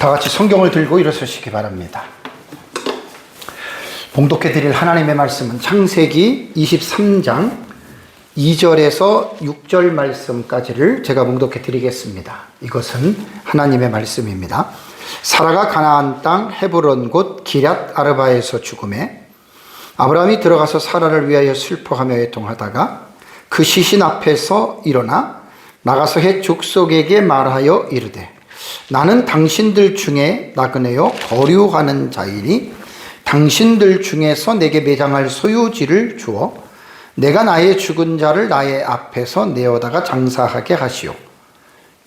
다 같이 성경을 들고 일어서시기 바랍니다. 봉독해 드릴 하나님의 말씀은 창세기 23장 2절에서 6절 말씀까지를 제가 봉독해 드리겠습니다. 이것은 하나님의 말씀입니다. 사라가 가나안 땅 헤브론 곧 기럇 아르바에서 죽음에 아브라함이 들어가서 사라를 위하여 슬퍼하며 애통하다가 그 시신 앞에서 일어나 나가서 헷 족속에게 말하여 이르되 나는 당신들 중에 나그네요 거류하는 자이니 당신들 중에서 내게 매장할 소유지를 주어 내가 나의 죽은 자를 나의 앞에서 내어다가 장사하게 하시오.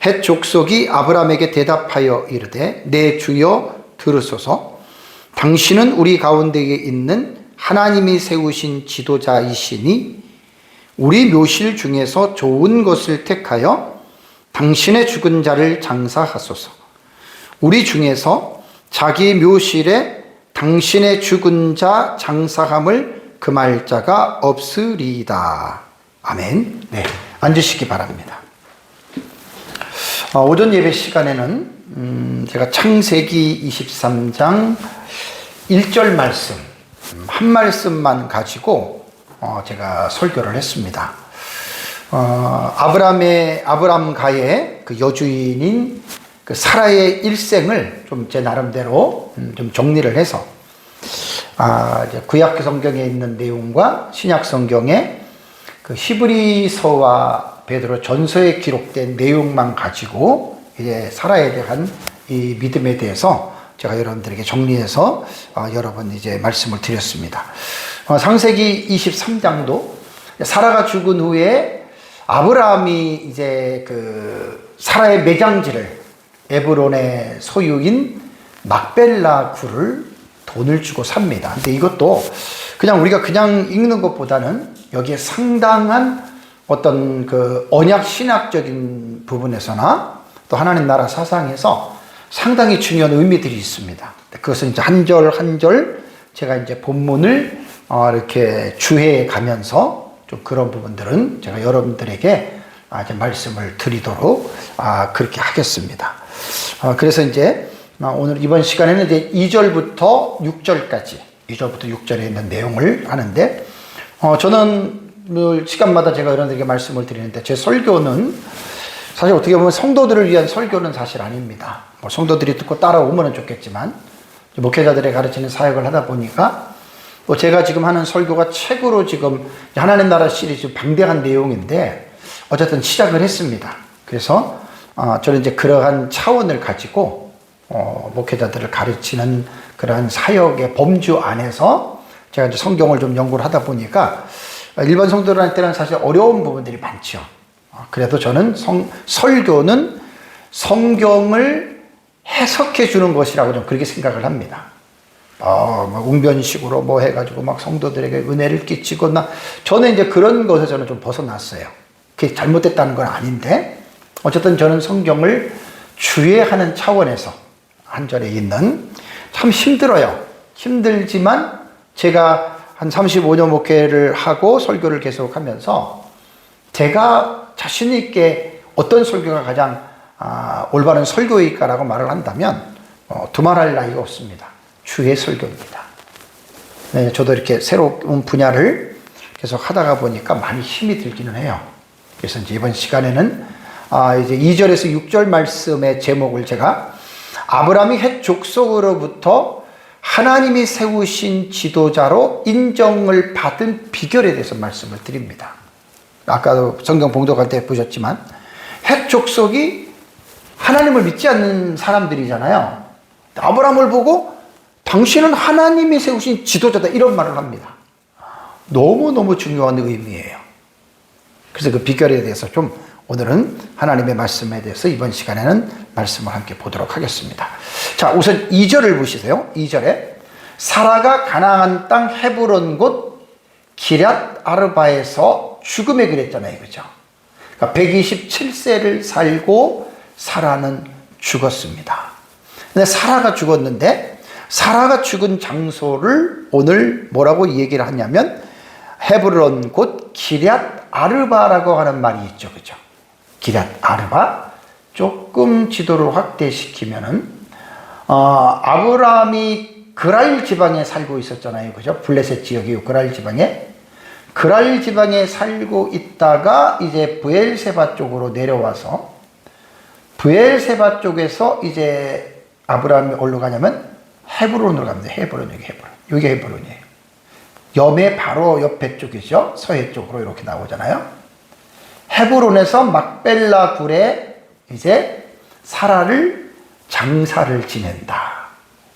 헷 족속이 아브라함에게 대답하여 이르되 내 주여 들으소서. 당신은 우리 가운데에 있는 하나님이 세우신 지도자이시니 우리 묘실 중에서 좋은 것을 택하여 당신의 죽은 자를 장사하소서. 우리 중에서 자기 묘실에 당신의 죽은 자 장사함을 금할 자가 없으리이다. 아멘. 네, 앉으시기 바랍니다. 오전 예배 시간에는 제가 창세기 23장 1절 말씀 한 말씀만 가지고 제가 설교를 했습니다. 아브람가의 그 여주인인 그 사라의 일생을 좀 제 나름대로 좀 정리를 해서 이제 구약 성경에 있는 내용과 신약 성경의 그 히브리서와 베드로 전서에 기록된 내용만 가지고 이제 사라에 대한 이 믿음에 대해서 제가 여러분들에게 정리해서 여러 번 이제 말씀을 드렸습니다. 창세기 23장도 사라가 죽은 후에 아브라함이 이제 그 사라의 매장지를 에브론의 소유인 막벨라 굴을 돈을 주고 삽니다. 근데 이것도 그냥 우리가 그냥 읽는 것보다는 여기에 상당한 어떤 그 언약 신학적인 부분에서나 또 하나님 나라 사상에서 상당히 중요한 의미들이 있습니다. 그것은 이제 한 절 한 절 제가 이제 본문을 이렇게 주해해 가면서 좀 그런 부분들은 제가 여러분들에게 이제 말씀을 드리도록 그렇게 하겠습니다. 그래서 이제 오늘 이번 시간에는 이제 2절부터 6절까지 2절부터 6절에 있는 내용을 하는데 저는 늘 시간마다 제가 여러분들에게 말씀을 드리는데 제 설교는 사실 어떻게 보면 성도들을 위한 설교는 사실 아닙니다. 뭐 성도들이 듣고 따라오면 좋겠지만 목회자들의 가르치는 사역을 하다 보니까 또 제가 지금 하는 설교가 책으로 지금 하나님 나라 시리즈 방대한 내용인데 어쨌든 시작을 했습니다. 그래서 저는 이제 그러한 차원을 가지고 목회자들을 가르치는 그러한 사역의 범주 안에서 제가 이제 성경을 좀 연구를 하다 보니까 일반 성도들한테는 사실 어려운 부분들이 많죠. 그래도 저는 설교는 성경을 해석해 주는 것이라고 좀 그렇게 생각을 합니다. 막 웅변식으로 뭐 해가지고 막 성도들에게 은혜를 끼치고 저는 이제 그런 것에 저는 좀 벗어났어요. 그게 잘못됐다는 건 아닌데 어쨌든 저는 성경을 주의하는 차원에서 한 절에 있는 참 힘들어요. 힘들지만 제가 한 35년 목회를 하고 설교를 계속하면서 제가 자신 있게 어떤 설교가 가장 올바른 설교일까라고 말을 한다면 두말할 나위가 없습니다. 주의 설교입니다. 네, 저도 이렇게 새로운 분야를 계속 하다가 보니까 많이 힘이 들기는 해요. 그래서 이제 이번 시간에는 이제 2절에서 6절 말씀의 제목을 제가 아브라함이 헷 족속으로부터 하나님이 세우신 지도자로 인정을 받은 비결에 대해서 말씀을 드립니다. 아까도 성경 봉독할 때 보셨지만 헷 족속이 하나님을 믿지 않는 사람들이잖아요. 아브라함을 보고 당신은 하나님이 세우신 지도자다 이런 말을 합니다. 너무너무 중요한 의미예요. 그래서 그 비결에 대해서 좀 오늘은 하나님의 말씀에 대해서 이번 시간에는 말씀을 함께 보도록 하겠습니다. 자, 우선 2절을 보시세요. 2절에 사라가 가나안 땅 헤브론 곧 기럇 아르바에서 죽음에 그랬잖아요. 그죠? 그러니까 127세를 살고 사라는 죽었습니다. 근데 사라가 죽었는데 사라가 죽은 장소를 오늘 뭐라고 얘기를 하냐면 헤브론 곧 기럇 아르바라고 하는 말이 있죠. 그죠? 기럇 아르바. 조금 지도를 확대시키면은 아브라함이 그랄 지방에 살고 있었잖아요. 그죠? 블레셋 지역이요. 그랄 지방에. 그랄 지방에 살고 있다가 이제 브엘세바 쪽으로 내려와서 브엘세바 쪽에서 이제 아브라함이 어디로 가냐면 헤브론으로 갑니다. 헤브론, 여기 헤브론. 여기 헤브론이에요. 염의 바로 옆에 쪽이죠. 서해 쪽으로 이렇게 나오잖아요. 헤브론에서 막벨라 굴에 이제 사라를 장사를 지낸다.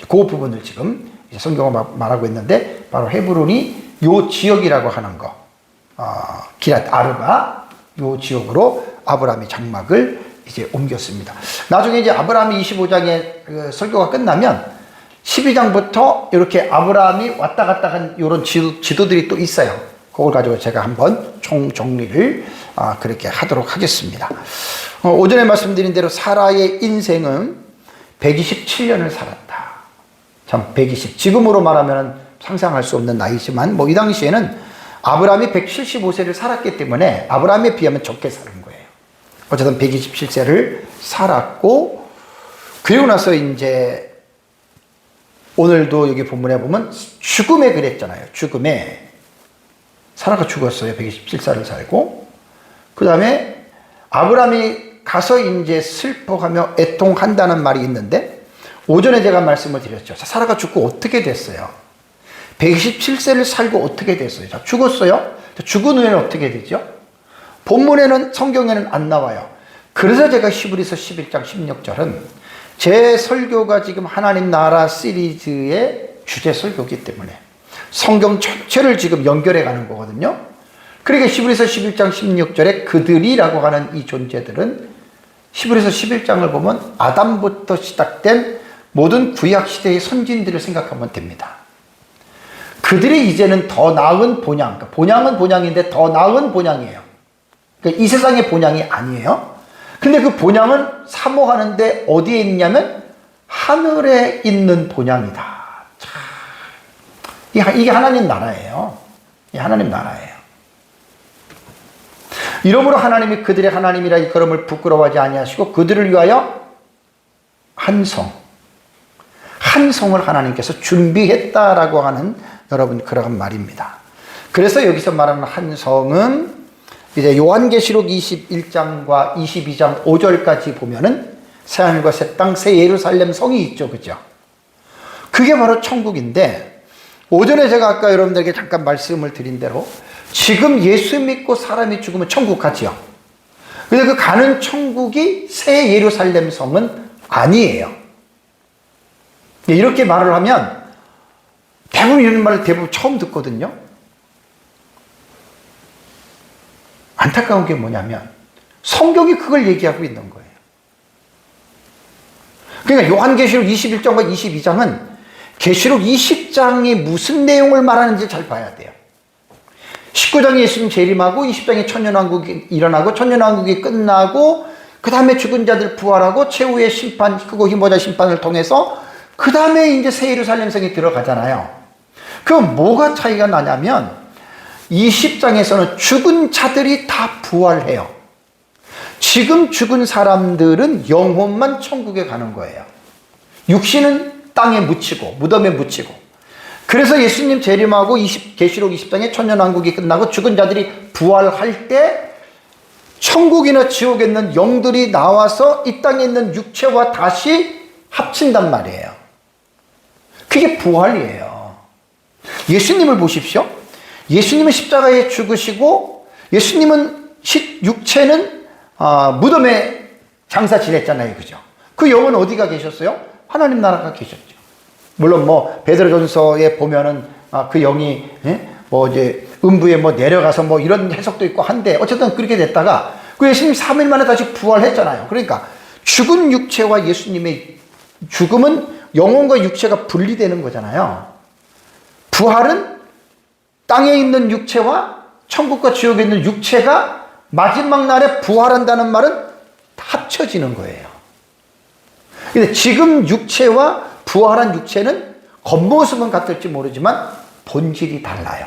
그 부분을 지금 성경은 말하고 있는데 바로 헤브론이 요 지역이라고 하는 거, 기랏 아르바 요 지역으로 아브라함이 장막을 이제 옮겼습니다. 나중에 이제 아브라함이 25장의 그 설교가 끝나면 12장부터 이렇게 아브라함이 왔다 갔다 한 이런 지도들이 또 있어요. 그걸 가지고 제가 한번 총정리를 그렇게 하도록 하겠습니다. 오전에 말씀드린 대로 사라의 인생은 127년을 살았다. 참 120. 지금으로 말하면 상상할 수 없는 나이지만 이 당시에는 아브라함이 175세를 살았기 때문에 아브라함에 비하면 적게 사는 거예요. 어쨌든 127세를 살았고, 그리고 나서 이제 오늘도 여기 본문에 보면 죽음에 그랬잖아요. 죽음에 사라가 죽었어요. 127살을 살고. 그 다음에 아브라함이 가서 이제 슬퍼하며 애통한다는 말이 있는데, 오전에 제가 말씀을 드렸죠. 사라가 죽고 어떻게 됐어요? 127세를 살고 어떻게 됐어요? 자, 죽었어요. 죽은 후에는 어떻게 되죠? 본문에는, 성경에는 안 나와요. 그래서 제가 히브리서 11장 16절은 제 설교가 지금 하나님 나라 시리즈의 주제 설교이기 때문에 성경 전체를 지금 연결해 가는 거거든요. 그러니까 히브리서 11장 16절에 그들이라고 하는 이 존재들은 히브리서 11장을 보면 아담부터 시작된 모든 구약시대의 선진들을 생각하면 됩니다. 그들이 이제는 더 나은 본향, 그러니까 본향은 본향인데 더 나은 본향이에요. 그러니까 이 세상의 본향이 아니에요. 근데 그 본향은 사모하는데 어디에 있냐면 하늘에 있는 본향이다. 이게 하나님 나라예요. 이게 하나님 나라예요. 이러므로 하나님이 그들의 하나님이라 이끌음을 부끄러워하지 아니하시고 그들을 위하여 한 성을 하나님께서 준비했다라고 하는 여러분 그런 말입니다. 그래서 여기서 말하는 한 성은 이제 요한계시록 21장과 22장 5절까지 보면은 새하늘과 새 땅, 새 예루살렘 성이 있죠. 그죠? 그게 바로 천국인데, 오전에 제가 아까 여러분들에게 잠깐 말씀을 드린 대로 지금 예수 믿고 사람이 죽으면 천국 가지요. 근데 그 가는 천국이 새 예루살렘 성은 아니에요. 이렇게 말을 하면 대부분 이런 말을 대부분 처음 듣거든요. 안타까운 게 뭐냐면 성경이 그걸 얘기하고 있는 거예요. 그러니까 요한계시록 21장과 22장은 계시록 20장이 무슨 내용을 말하는지 잘 봐야 돼요. 19장에 예수님 재림하고 20장에 천년왕국이 일어나고 천년왕국이 끝나고 그 다음에 죽은 자들 부활하고 최후의 심판, 크고 힘보자 심판을 통해서 그 다음에 이제 새 예루살렘 성에 들어가잖아요. 그럼 뭐가 차이가 나냐면 20장에서는 죽은 자들이 다 부활해요. 지금 죽은 사람들은 영혼만 천국에 가는 거예요. 육신은 땅에 묻히고 무덤에 묻히고. 그래서 예수님 재림하고 계시록 20장에 천년왕국이 끝나고 죽은 자들이 부활할 때 천국이나 지옥에 있는 영들이 나와서 이 땅에 있는 육체와 다시 합친단 말이에요. 그게 부활이에요. 예수님을 보십시오. 예수님은 십자가에 죽으시고 예수님은 육체는 무덤에 장사 지냈잖아요. 그죠? 그 영은 어디가 계셨어요? 하나님 나라가 계셨죠. 물론 베드로전서에 보면은 그 영이 이제 음부에 내려가서 이런 해석도 있고 한데 어쨌든 그렇게 됐다가 그 예수님 3일 만에 다시 부활했잖아요. 그러니까 죽은 육체와 예수님의 죽음은 영혼과 육체가 분리되는 거잖아요. 부활은 땅에 있는 육체와 천국과 지옥에 있는 육체가 마지막 날에 부활한다는 말은 합쳐지는 거예요. 근데 지금 육체와 부활한 육체는 겉모습은 같을지 모르지만 본질이 달라요.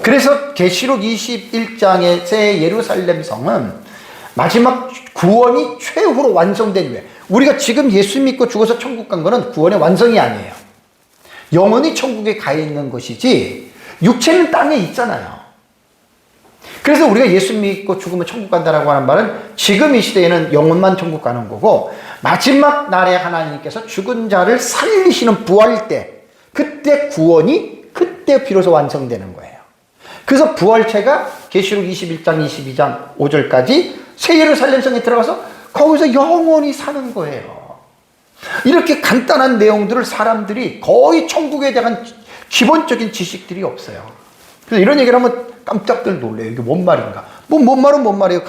그래서 계시록 21장의 새 예루살렘 성은 마지막 구원이 최후로 완성된 후에, 우리가 지금 예수 믿고 죽어서 천국 간 거는 구원의 완성이 아니에요. 영혼이 천국에 가 있는 것이지 육체는 땅에 있잖아요. 그래서 우리가 예수 믿고 죽으면 천국 간다라고 하는 말은 지금 이 시대에는 영혼만 천국 가는 거고, 마지막 날에 하나님께서 죽은 자를 살리시는 부활 때, 그때 구원이 그때 비로소 완성되는 거예요. 그래서 부활체가 계시록 21장 22장 5절까지 새 예루살렘 성에 들어가서 거기서 영원히 사는 거예요. 이렇게 간단한 내용들을 사람들이 거의 천국에 대한 기본적인 지식들이 없어요. 그래서 이런 얘기를 하면 깜짝들 놀래요. 이게 뭔 말인가? 뭔 말은 뭔 말이에요.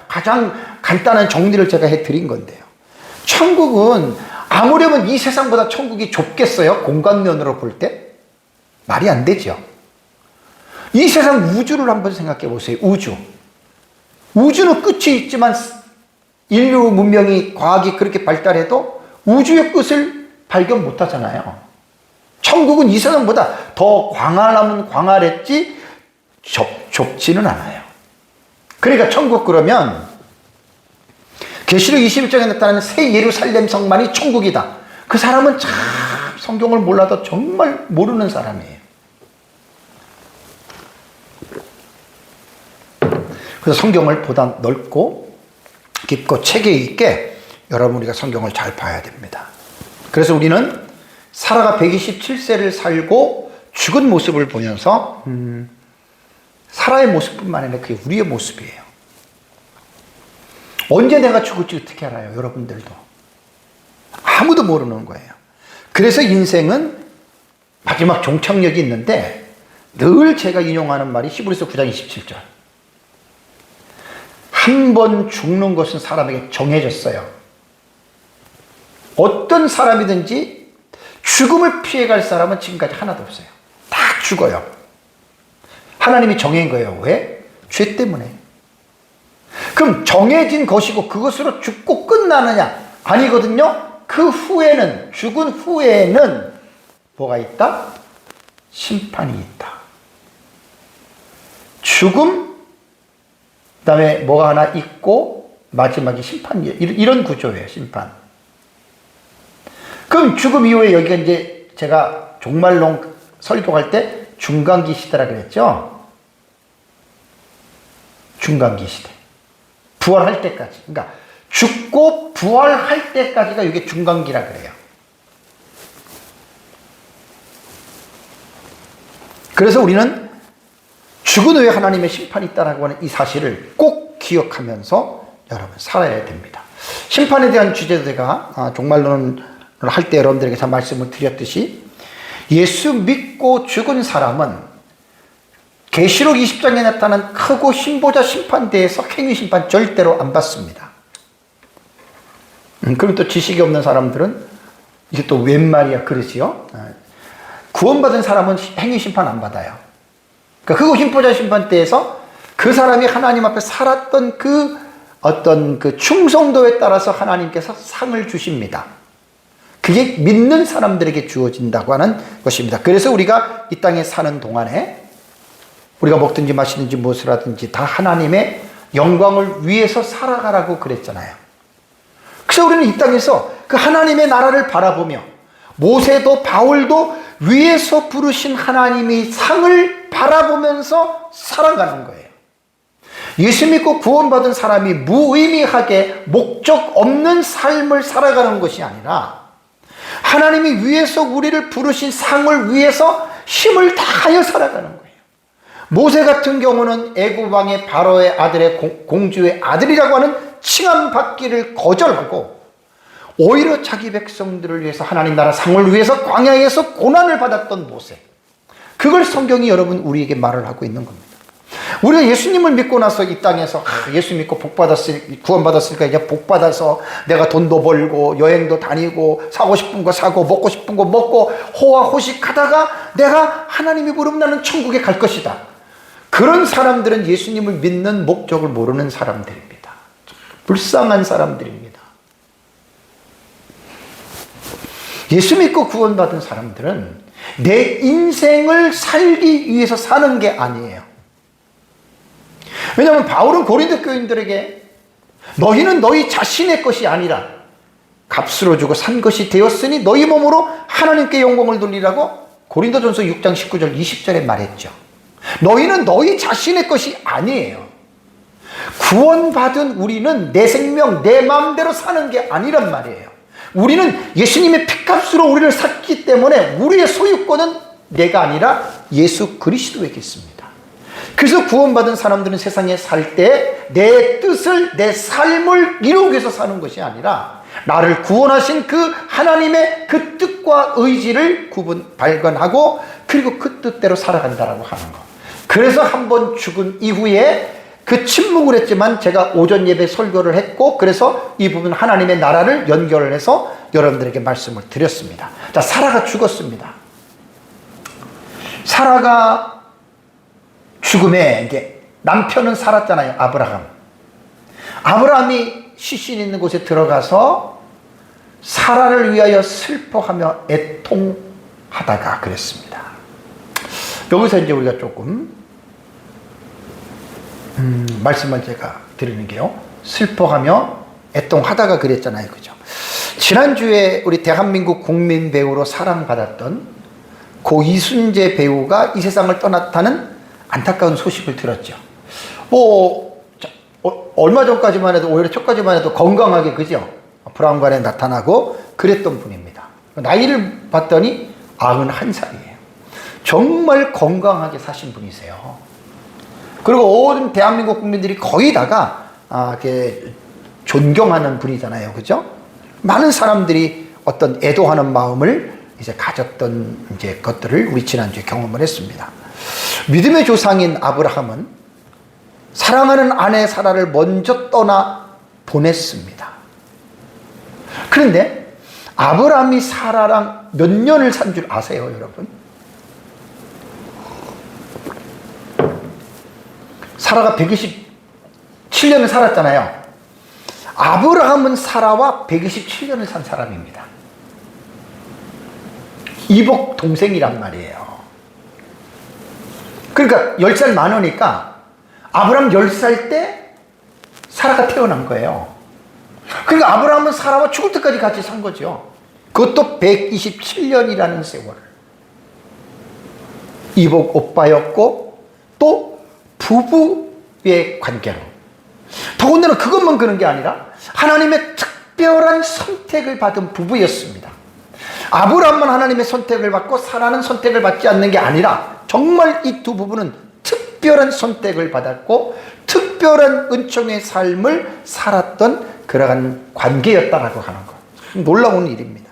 가장 간단한 정리를 제가 해드린 건데요. 천국은 아무려면 이 세상보다 천국이 좁겠어요? 공간면으로 볼 때? 말이 안 되죠. 이 세상 우주를 한번 생각해 보세요. 우주는 끝이 있지만 인류 문명이, 과학이 그렇게 발달해도 우주의 끝을 발견 못 하잖아요. 천국은 이 세상보다 더 광활하면 광활했지 좁지는 않아요. 그러니까 천국 그러면 계시록 21장에 나타나는 새 예루살렘 성만이 천국이다. 그 사람은 참 성경을 몰라도 정말 모르는 사람이에요. 그래서 성경을 보다 넓고 깊고 체계 있게 여러분 우리가 성경을 잘 봐야 됩니다. 그래서 우리는 사라가 127세를 살고 죽은 모습을 보면서 사라의 모습뿐만 아니라 그게 우리의 모습이에요. 언제 내가 죽을지 어떻게 알아요? 여러분들도. 아무도 모르는 거예요. 그래서 인생은 마지막 종착역이 있는데 늘 제가 인용하는 말이 히브리서 9장 27절. 한 번 죽는 것은 사람에게 정해졌어요. 어떤 사람이든지 죽음을 피해갈 사람은 지금까지 하나도 없어요. 다 죽어요. 하나님이 정해진 거예요. 왜? 죄 때문에. 그럼 정해진 것이고 그것으로 죽고 끝나느냐? 아니거든요. 그 후에는, 죽은 후에는 뭐가 있다? 심판이 있다. 죽음, 그 다음에 뭐가 하나 있고 마지막에 심판이에요. 이런 구조예요. 심판. 그럼 죽음 이후에 여기가 이제 제가 종말론 설교할 때 중간기 시대라 그랬죠. 중간기 시대. 부활할 때까지. 그러니까 죽고 부활할 때까지가 이게 중간기라 그래요. 그래서 우리는 죽은 후에 하나님의 심판이 있다라고 하는 이 사실을 꼭 기억하면서 여러분 살아야 됩니다. 심판에 대한 주제도 제가 종말론을 할 때 여러분들에게 다 말씀을 드렸듯이 예수 믿고 죽은 사람은 계시록 20장에 나타난 크고 힘보자 심판대에서 행위 심판 절대로 안 받습니다. 그럼 또 지식이 없는 사람들은 이게 또 웬 말이야 그러지요? 구원받은 사람은 행위 심판 안 받아요. 그러니까 크고 힘보자 심판대에서 그 사람이 하나님 앞에 살았던 그 어떤 그 충성도에 따라서 하나님께서 상을 주십니다. 그게 믿는 사람들에게 주어진다고 하는 것입니다. 그래서 우리가 이 땅에 사는 동안에 우리가 먹든지 마시든지 무엇을 하든지 다 하나님의 영광을 위해서 살아가라고 그랬잖아요. 그래서 우리는 이 땅에서 그 하나님의 나라를 바라보며 모세도 바울도 위에서 부르신 하나님의 상을 바라보면서 살아가는 거예요. 예수 믿고 구원받은 사람이 무의미하게 목적 없는 삶을 살아가는 것이 아니라 하나님이 위에서 우리를 부르신 상을 위해서 힘을 다하여 살아가는 거예요. 모세 같은 경우는 애굽 왕의 바로의 아들의 공주의 아들이라고 하는 칭함 받기를 거절하고 오히려 자기 백성들을 위해서 하나님 나라 상을 위해서 광야에서 고난을 받았던 모세. 그걸 성경이 여러분 우리에게 말을 하고 있는 겁니다. 우리가 예수님을 믿고 나서 이 땅에서 예수 믿고 구원받았으니까 이제 복받아서 내가 돈도 벌고 여행도 다니고 사고 싶은 거 사고 먹고 싶은 거 먹고 호화호식하다가 내가 하나님이 부르면 나는 천국에 갈 것이다. 그런 사람들은 예수님을 믿는 목적을 모르는 사람들입니다. 불쌍한 사람들입니다. 예수 믿고 구원받은 사람들은 내 인생을 살기 위해서 사는 게 아니에요. 왜냐하면 바울은 고린도 교인들에게 너희는 너희 자신의 것이 아니라 값으로 주고 산 것이 되었으니 너희 몸으로 하나님께 영광을 돌리라고 고린도전서 6장 19절 20절에 말했죠. 너희는 너희 자신의 것이 아니에요. 구원받은 우리는 내 생명, 내 마음대로 사는 게 아니란 말이에요. 우리는 예수님의 피값으로 우리를 샀기 때문에 우리의 소유권은 내가 아니라 예수 그리스도에게 있습니다. 그래서 구원받은 사람들은 세상에 살 때 내 뜻을, 내 삶을 이루기 위해서 사는 것이 아니라 나를 구원하신 그 하나님의 그 뜻과 의지를 발견하고 그리고 그 뜻대로 살아간다라고 하는 것. 그래서 한 번 죽은 이후에 그 침묵을 했지만 제가 오전 예배 설교를 했고 그래서 이 부분 하나님의 나라를 연결을 해서 여러분들에게 말씀을 드렸습니다. 자, 사라가 죽었습니다. 사라가 죽음에 이제 남편은 살았잖아요. 아브라함이 시신 있는 곳에 들어가서 사라를 위하여 슬퍼하며 애통하다가 그랬습니다. 여기서 이제 우리가 조금 말씀을 제가 드리는 게요. 슬퍼하며 애통하다가 그랬잖아요. 그죠? 지난주에 우리 대한민국 국민 배우로 사랑받았던 고 이순재 배우가 이 세상을 떠났다는 안타까운 소식을 들었죠. 얼마 전까지만 해도, 오히려 초까지만 해도 건강하게, 그죠? 브라운관에 나타나고 그랬던 분입니다. 나이를 봤더니 91살이에요. 정말 건강하게 사신 분이세요. 그리고 온 대한민국 국민들이 거의 다가 존경하는 분이잖아요. 그죠? 많은 사람들이 어떤 애도하는 마음을 이제 가졌던 이제 것들을 우리 지난주에 경험을 했습니다. 믿음의 조상인 아브라함은 사랑하는 아내 사라를 먼저 떠나 보냈습니다. 그런데 아브라함이 사라랑 몇 년을 산 줄 아세요, 여러분? 사라가 127년을 살았잖아요. 아브라함은 사라와 127년을 산 사람입니다. 이복 동생이란 말이에요. 그러니까 10살 많으니까 아브라함 10살 때 사라가 태어난 거예요. 그러니까 아브라함은 사라와 죽을 때까지 같이 산 거죠. 그것도 127년이라는 세월. 이복 오빠였고 또 부부의 관계로. 더군다나 그것만 그런 게 아니라 하나님의 특별한 선택을 받은 부부였습니다. 아브라함만 하나님의 선택을 받고 사라는 선택을 받지 않는 게 아니라 정말 이 두 부부는 특별한 선택을 받았고 특별한 은총의 삶을 살았던 그러한 관계였다라고 하는 것. 놀라운 일입니다.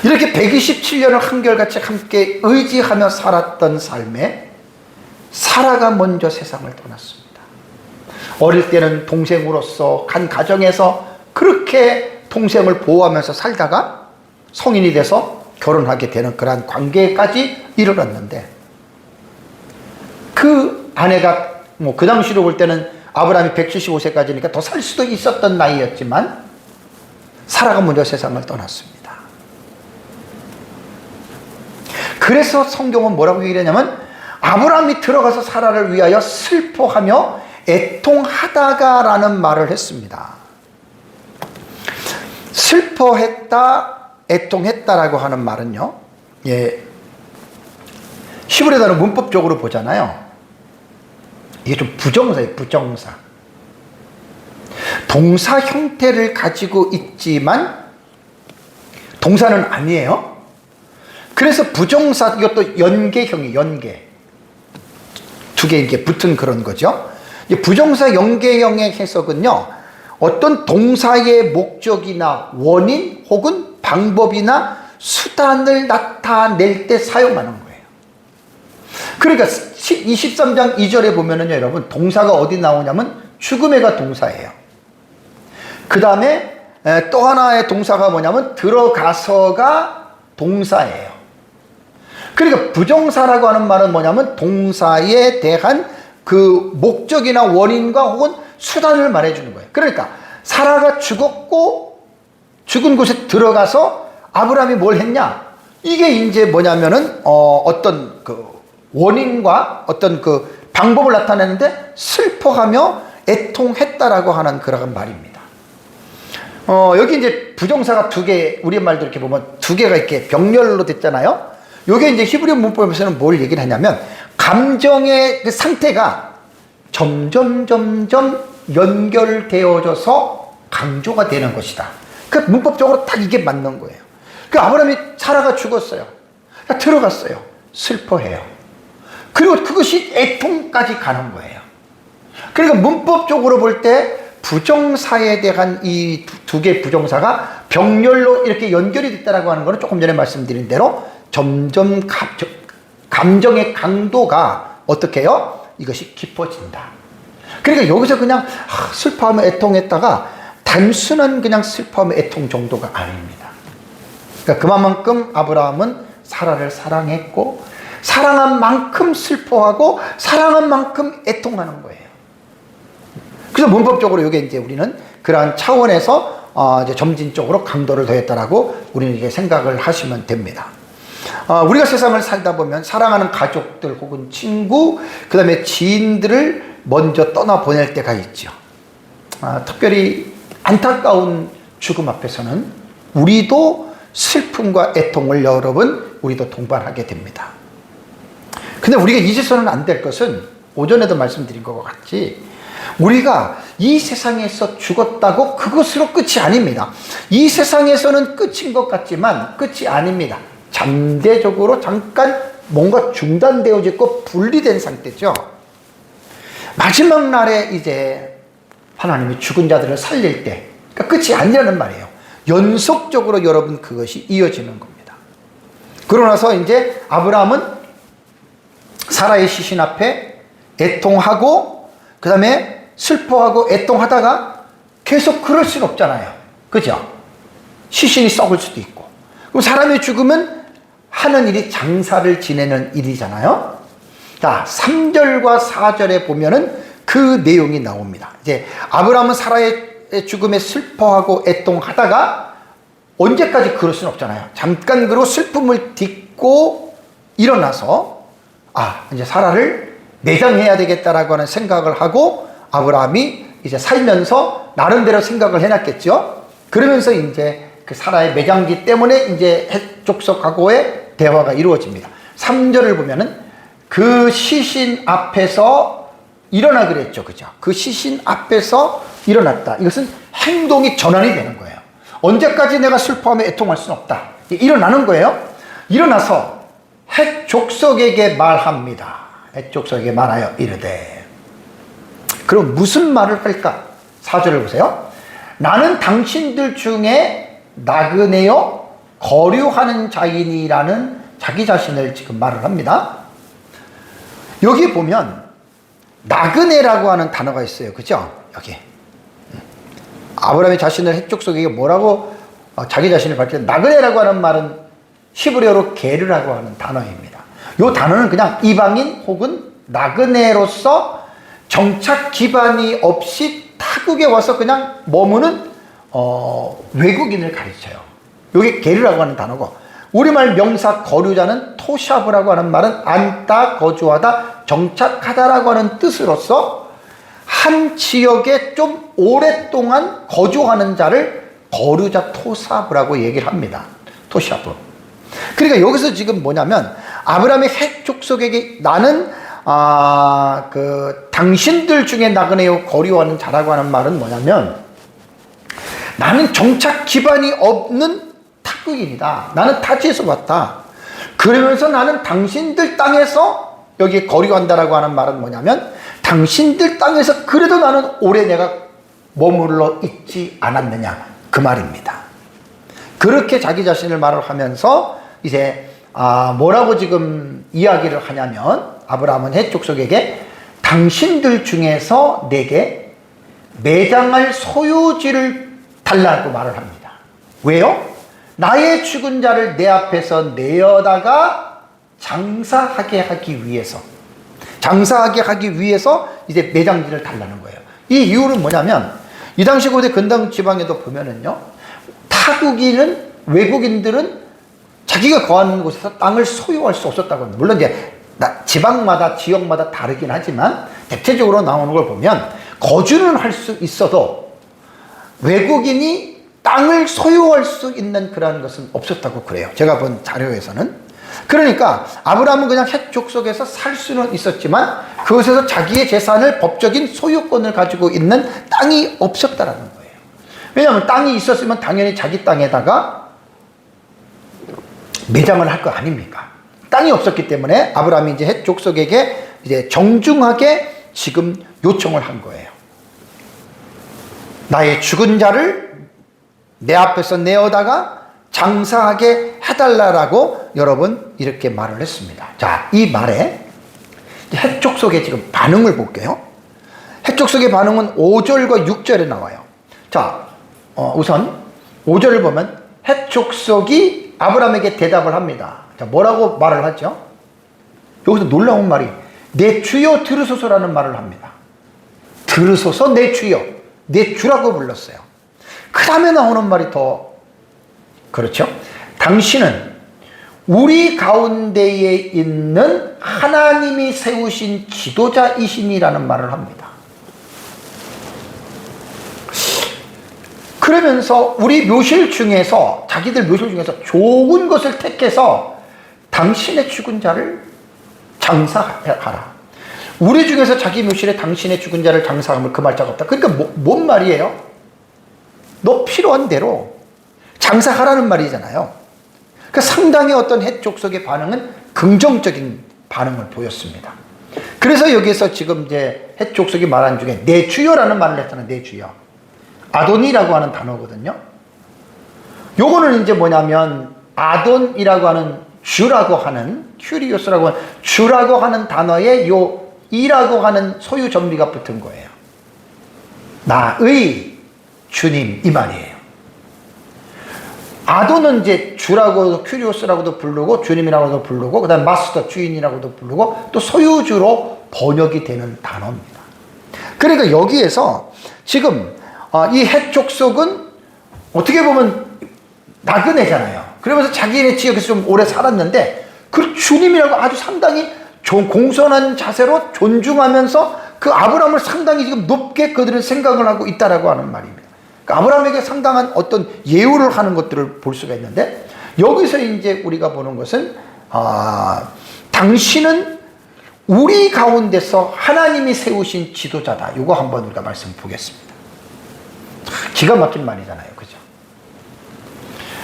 이렇게 127년을 한결같이 함께 의지하며 살았던 삶에 사라가 먼저 세상을 떠났습니다. 어릴 때는 동생으로서 한 가정에서 그렇게 동생을 보호하면서 살다가 성인이 돼서 결혼하게 되는 그러한 관계까지 이르렀는데 그 아내가 그 당시로 볼 때는 아브라함이 175세까지니까 더 살 수도 있었던 나이였지만 사라가 먼저 세상을 떠났습니다. 그래서 성경은 뭐라고 얘기하냐면 아브라함이 들어가서 사라를 위하여 슬퍼하며 애통하다가라는 말을 했습니다. 슬퍼했다, 애통했다라고 하는 말은요, 히브리어는 문법적으로 보잖아요. 이게 좀 부정사예요, 부정사. 동사 형태를 가지고 있지만 동사는 아니에요. 그래서 부정사, 이것도 연계형이 연계. 두 개 이렇게 붙은 그런 거죠. 부정사 연계형의 해석은요, 어떤 동사의 목적이나 원인 혹은 방법이나 수단을 나타낼 때 사용하는 거예요. 그러니까 23장 2절에 보면은요, 여러분, 동사가 어디 나오냐면 죽음에가 동사예요. 그 다음에 또 하나의 동사가 뭐냐면 들어가서가 동사예요. 그러니까 부정사라고 하는 말은 뭐냐면 동사에 대한 그 목적이나 원인과 혹은 수단을 말해주는 거예요. 그러니까 사라가 죽었고 죽은 곳에 들어가서 아브라함이 뭘 했냐? 이게 이제 뭐냐면은 어떤 그 원인과 어떤 그 방법을 나타내는데 슬퍼하며 애통했다. 애통했다라고 하는 그런 말입니다. 여기 이제 부정사가 두 개, 우리말도 이렇게 보면 두 개가 이렇게 병렬로 됐잖아요. 요게 이제 히브리 문법에서는 뭘 얘기를 하냐면, 감정의 그 상태가 점점 연결되어져서 강조가 되는 것이다. 그 문법적으로 딱 이게 맞는 거예요. 그 아브라함이 사라가 죽었어요. 들어갔어요. 슬퍼해요. 그리고 그것이 애통까지 가는 거예요. 그러니까 문법적으로 볼 때 부정사에 대한 이 두 개의 부정사가 병렬로 이렇게 연결이 됐다라고 하는 것은 조금 전에 말씀드린 대로 점점 감정의 강도가 어떻게 해요? 이것이 깊어진다. 그러니까 여기서 그냥 슬퍼하며 애통했다가 단순한 그냥 슬퍼하며 애통 정도가 아닙니다. 그러니까 그만큼 아브라함은 사라를 사랑했고, 사랑한 만큼 슬퍼하고, 사랑한 만큼 애통하는 거예요. 그래서 문법적으로 이게 이제 우리는 그러한 차원에서 이제 점진적으로 강도를 더했다라고 우리는 이게 생각을 하시면 됩니다. 우리가 세상을 살다 보면 사랑하는 가족들 혹은 친구, 그 다음에 지인들을 먼저 떠나보낼 때가 있죠. 특별히 안타까운 죽음 앞에서는 우리도 슬픔과 애통을 여러분, 우리도 동반하게 됩니다. 근데 우리가 잊어서는 안 될 것은, 오전에도 말씀드린 것과 같이 우리가 이 세상에서 죽었다고 그것으로 끝이 아닙니다. 이 세상에서는 끝인 것 같지만 끝이 아닙니다. 잠재적으로 잠깐 뭔가 중단되어지고 분리된 상태죠. 마지막 날에 이제 하나님이 죽은 자들을 살릴 때, 그러니까 끝이 아니라는 말이에요. 연속적으로 여러분 그것이 이어지는 겁니다. 그러고 나서 이제 아브라함은 사라의 시신 앞에 애통하고, 그 다음에 슬퍼하고 애통하다가 계속 그럴 수는 없잖아요. 그죠? 시신이 썩을 수도 있고. 그럼 사람이 죽으면 하는 일이 장사를 지내는 일이잖아요. 자, 3절과 4절에 보면은 그 내용이 나옵니다. 이제 아브라함은 사라의 죽음에 슬퍼하고 애통하다가 언제까지 그럴 수는 없잖아요. 잠깐 그리고 슬픔을 딛고 일어나서 이제 사라를 매장해야 되겠다라고 하는 생각을 하고, 아브라함이 이제 살면서 나름대로 생각을 해놨겠죠. 그러면서 이제 그 사라의 매장기 때문에 이제 족속하고의 대화가 이루어집니다. 3절을 보면은 그 시신 앞에서 일어나 그랬죠. 그죠? 그 시신 앞에서 일어났다. 이것은 행동이 전환이 되는 거예요. 언제까지 내가 슬퍼하며 애통할 수는 없다. 일어나는 거예요. 일어나서 헷 족속에게 말합니다. 헷 족속에게 말하여 이르되. 그럼 무슨 말을 할까? 4절을 보세요. 나는 당신들 중에 나그네요 거류하는 자인이라는 자기 자신을 지금 말을 합니다. 여기 보면 나그네라고 하는 단어가 있어요. 그죠? 여기 아브라함이 자신을 헷 족속에게 뭐라고 자기 자신을 밝혀, 나그네라고 하는 말은 히브리어로 게르라고 하는 단어입니다. 이 단어는 그냥 이방인 혹은 나그네로서 정착 기반이 없이 타국에 와서 그냥 머무는 외국인을 가르쳐요. 이게 게르라고 하는 단어고, 우리말 명사 거류자는 토샤브라고 하는 말은 앉다, 거주하다, 정착하다라고 하는 뜻으로서 한 지역에 좀 오랫동안 거주하는 자를 거류자 토사브라고 얘기를 합니다. 토샤브. 그러니까 여기서 지금 뭐냐면 아브라함의 헷 족속에게 나는 당신들 중에 나그네요 거류하는 자라고 하는 말은 뭐냐면, 나는 정착 기반이 없는 타국인이다. 나는 타지에서 왔다. 그러면서 나는 당신들 땅에서 여기 거류한다라고 하는 말은 뭐냐면, 당신들 땅에서 그래도 나는 오래 내가 머물러 있지 않았느냐, 그 말입니다. 그렇게 자기 자신을 말을 하면서 이제 뭐라고 지금 이야기를 하냐면, 아브라함은 헷 족속에게 당신들 중에서 내게 매장할 소유지를 달라고 말을 합니다. 왜요? 나의 죽은 자를 내 앞에서 내어다가 장사하게 하기 위해서 이제 매장지를 달라는 거예요. 이 이유는 뭐냐면, 이 당시 고대 근동 지방에도 보면은요, 타국인은, 외국인들은 자기가 거하는 곳에서 땅을 소유할 수 없었다고 합니다. 물론 이제 지방마다 지역마다 다르긴 하지만 대체적으로 나오는 걸 보면 거주는 할 수 있어도 외국인이 땅을 소유할 수 있는 그러한 것은 없었다고 그래요. 제가 본 자료에서는. 그러니까 아브라함은 그냥 헷 족속에서 살 수는 있었지만 그것에서 자기의 재산을 법적인 소유권을 가지고 있는 땅이 없었다라는 거예요. 왜냐하면 땅이 있었으면 당연히 자기 땅에다가 매장을 할 거 아닙니까? 땅이 없었기 때문에 아브라함이 이제 헷 족속에게 이제 정중하게 지금 요청을 한 거예요. 나의 죽은 자를 내 앞에서 내어다가 장사하게 해달라라고 여러분 이렇게 말을 했습니다. 자, 이 말에 헷 족속의 지금 반응을 볼게요. 헷 족속의 반응은 5절과 6절에 나와요. 자, 우선 5절을 보면 헷 족속이 아브라함에게 대답을 합니다. 자, 뭐라고 말을 하죠? 여기서 놀라운 말이 내 주여 들으소서라는 말을 합니다. 들으소서 내 주여, 내 주라고 불렀어요. 그 다음에 나오는 말이 더 그렇죠. 당신은 우리 가운데에 있는 하나님이 세우신 지도자이심이라는 말을 합니다. 그러면서 우리 묘실 중에서 자기들 묘실 중에서 좋은 것을 택해서 당신의 죽은 자를 장사하라. 우리 중에서 자기 묘실에 당신의 죽은 자를 장사하면 그 말자가 없다. 그러니까 뭔 말이에요? 너 필요한 대로 장사하라는 말이잖아요. 그러니까 상당히 어떤 헷 족속의 반응은 긍정적인 반응을 보였습니다. 그래서 여기서 지금 이제 헷 족속이 말한 중에 내 주여라는 말을 했잖아요. 내 주여. 아돈이라고 하는 단어거든요. 요거는 이제 뭐냐면 아돈이라고 하는 주라고 하는 큐리오스라고 하는 주라고 하는 단어에 요 이라고 하는 소유 전비가 붙은 거예요. 나의 주님 이 말이에요. 아돈은 이제 주라고도 큐리오스라고도 부르고 주님이라고도 부르고 그다음 마스터 주인이라고도 부르고 또 소유주로 번역이 되는 단어입니다. 그러니까 여기에서 지금 이 헷 족속은 어떻게 보면 나그네잖아요. 그러면서 자기네 지역에서 좀 오래 살았는데 그 주님이라고 아주 상당히 공손한 자세로 존중하면서 그 아브라함을 상당히 지금 높게 그들은 생각을 하고 있다라고 하는 말입니다. 그러니까 아브라함에게 상당한 어떤 예우를 하는 것들을 볼 수가 있는데 여기서 이제 우리가 보는 것은 당신은 우리 가운데서 하나님이 세우신 지도자다. 이거 한번 우리가 말씀 보겠습니다. 기가 막힌 말이잖아요. 그죠?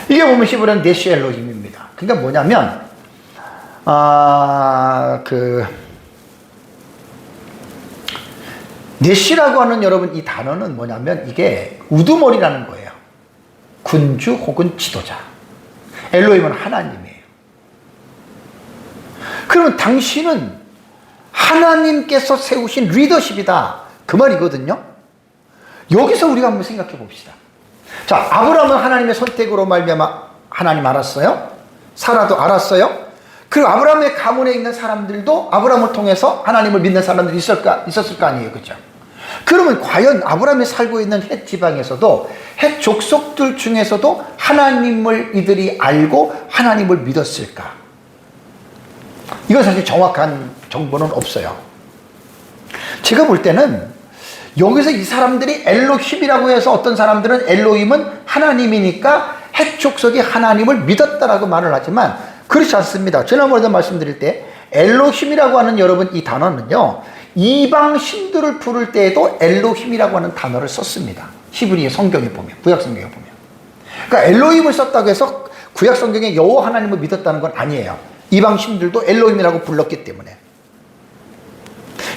이게 보면 히브리어는 네시 엘로힘입니다. 그러니까 뭐냐면 네시라고 하는 여러분 이 단어는 뭐냐면 이게 우두머리라는 거예요. 군주 혹은 지도자. 엘로힘은 하나님이에요. 그러면 당신은 하나님께서 세우신 리더십이다. 그 말이거든요. 여기서 우리가 한번 생각해 봅시다. 자, 아브라함은 하나님의 선택으로 말미암아 하나님 알았어요. 사라도 알았어요. 그리고 아브라함의 가문에 있는 사람들도 아브라함을 통해서 하나님을 믿는 사람들이 있었을 거 아니에요. 그렇죠? 그러면 과연 아브라함이 살고 있는 헷 지방에서도 헷 족속들 중에서도 하나님을 이들이 알고 하나님을 믿었을까? 이건 사실 정확한 정보는 없어요. 제가 볼 때는 여기서 이 사람들이 엘로힘이라고 해서 어떤 사람들은 엘로힘은 하나님이니까 헷 족속이 하나님을 믿었다라고 말을 하지만 그렇지 않습니다. 지난번에도 말씀드릴 때 엘로힘이라고 하는 여러분 이 단어는요 이방 신들을 부를 때에도 엘로힘이라고 하는 단어를 썼습니다. 히브리 성경에 보면, 구약 성경에 보면. 그러니까 엘로힘을 썼다고 해서 구약 성경에 여호와 하나님을 믿었다는 건 아니에요. 이방 신들도 엘로힘이라고 불렀기 때문에.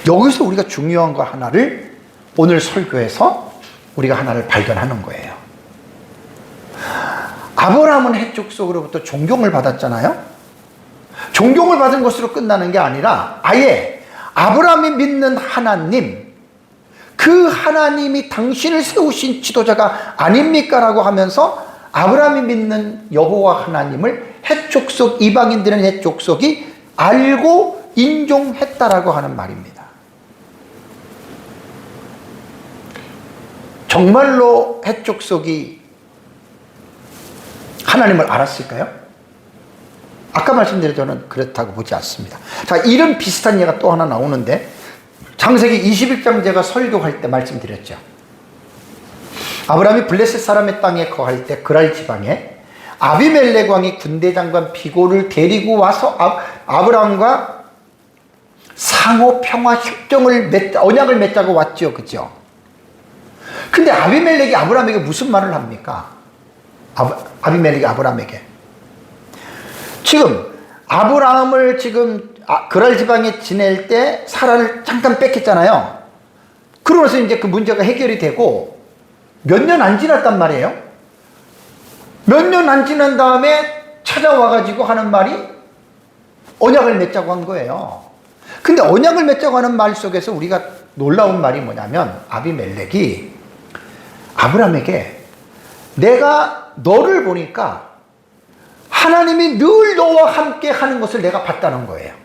여기서 우리가 중요한 거 하나를 오늘 설교에서 우리가 하나를 발견하는 거예요. 아브라함은 헷 족속으로부터 존경을 받았잖아요. 존경을 받은 것으로 끝나는 게 아니라 아예 아브라함이 믿는 하나님, 그 하나님이 당신을 세우신 지도자가 아닙니까? 라고 하면서 아브라함이 믿는 여호와 하나님을 헷 족속, 이방인들은 헷 족속이 알고 인종했다라고 하는 말입니다. 정말로 헷 족속이 하나님을 알았을까요? 아까 말씀드린 저는 그렇다고 보지 않습니다. 자, 이런 비슷한 예가 또 하나 나오는데 창세기 21장 제가 설교할 때 말씀드렸죠. 아브라함이 블레셋 사람의 땅에 거할 때 그랄 지방에 아비멜렉 왕이 군대 장관 비고를 데리고 와서 아브라함과 상호 평화 협정을 언약을 맺자고 왔죠. 그죠? 근데 아비멜렉이 아브라함에게 무슨 말을 합니까? 아비멜렉이 아브라함에게 지금 아브라함을 지금 그랄 지방에 지낼 때 사라를 잠깐 뺏겼잖아요. 그러면서 이제 그 문제가 해결이 되고 몇 년 안 지났단 말이에요. 몇 년 안 지난 다음에 찾아와가지고 하는 말이 언약을 맺자고 한 거예요. 근데 언약을 맺자고 하는 말 속에서 우리가 놀라운 말이 뭐냐면 아비멜렉이 아브라함에게 내가 너를 보니까 하나님이 늘 너와 함께 하는 것을 내가 봤다는 거예요.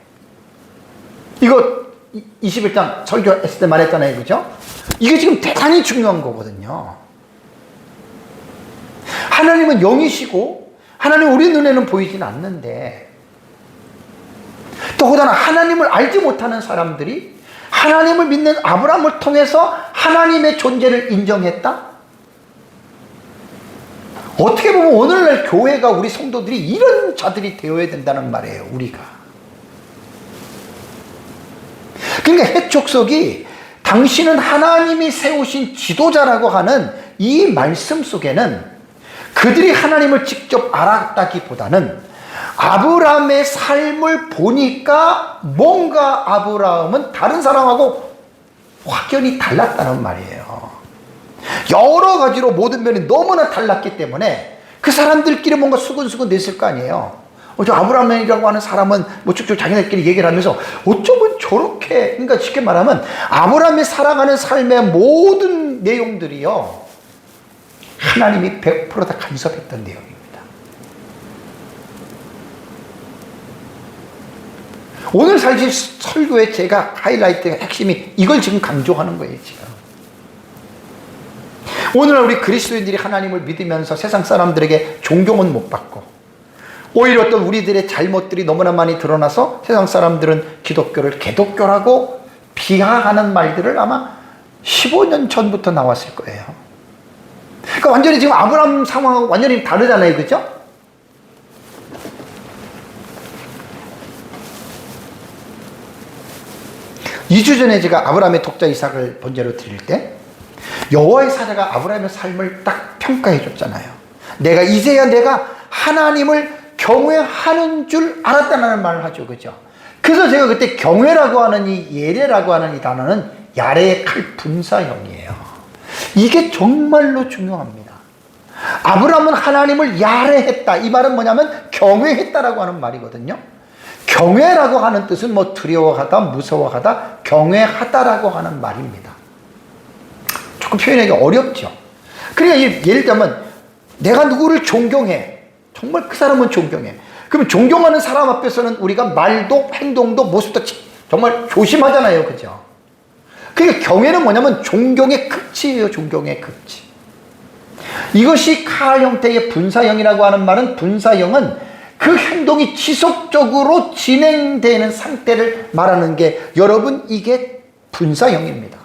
이거 21장 설교했을 때 말했잖아요. 그죠? 이게 지금 대단히 중요한 거거든요. 하나님은 영이시고 하나님 우리 눈에는 보이진 않는데 더군다나 하나님을 알지 못하는 사람들이 하나님을 믿는 아브라함을 통해서 하나님의 존재를 인정했다? 어떻게 보면 오늘날 교회가 우리 성도들이 이런 자들이 되어야 된다는 말이에요. 우리가. 그러니까 해촉석이 당신은 하나님이 세우신 지도자라고 하는 이 말씀 속에는 그들이 하나님을 직접 알았다기보다는 아브라함의 삶을 보니까 뭔가 아브라함은 다른 사람하고 확연히 달랐다는 말이에요. 여러 가지로 모든 면이 너무나 달랐기 때문에 그 사람들끼리 뭔가 수근수근 냈을 거 아니에요. 저 아브라함이라고 하는 사람은 뭐 쭉쭉 자기네끼리 얘기를 하면서 어쩌면 저렇게, 그러니까 쉽게 말하면 아브라함이 살아가는 삶의 모든 내용들이요 하나님이 100% 다 간섭했던 내용입니다. 오늘 사실 설교에 제가 하이라이트의 핵심이 이걸 지금 강조하는 거예요. 지금 오늘날 우리 그리스도인들이 하나님을 믿으면서 세상 사람들에게 존경은 못 받고 오히려 어떤 우리들의 잘못들이 너무나 많이 드러나서 세상 사람들은 기독교를 개독교라고 비하하는 말들을 아마 15년 전부터 나왔을 거예요. 그러니까 완전히 지금 아브라함 상황하고 완전히 다르잖아요. 그죠? 이 주 전에 제가 아브라함의 독자 이삭을 번제로 드릴 때 여호와의 사자가 아브라함의 삶을 딱 평가해 줬잖아요. 이제야 내가 하나님을 경외하는 줄 알았다는 말을 하죠. 그죠? 그래서 제가 그때 경외라고 하는 이 예레라고 하는 이 단어는 야레의 칼 분사형이에요. 이게 정말로 중요합니다. 아브라함은 하나님을 야레했다. 이 말은 뭐냐면 경외했다라고 하는 말이거든요. 경외라고 하는 뜻은 뭐 두려워하다, 무서워하다, 경외하다라고 하는 말입니다. 조금 표현하기 어렵죠. 그러니까 예를 들면 내가 누구를 존경해. 정말 그 사람은 존경해. 그럼 존경하는 사람 앞에서는 우리가 말도 행동도 모습도 정말 조심하잖아요. 그죠? 그러니까 경외는 뭐냐면 존경의 극치예요. 존경의 극치. 이것이 칼 형태의 분사형이라고 하는 말은 분사형은 그 행동이 지속적으로 진행되는 상태를 말하는 게 여러분 이게 분사형입니다.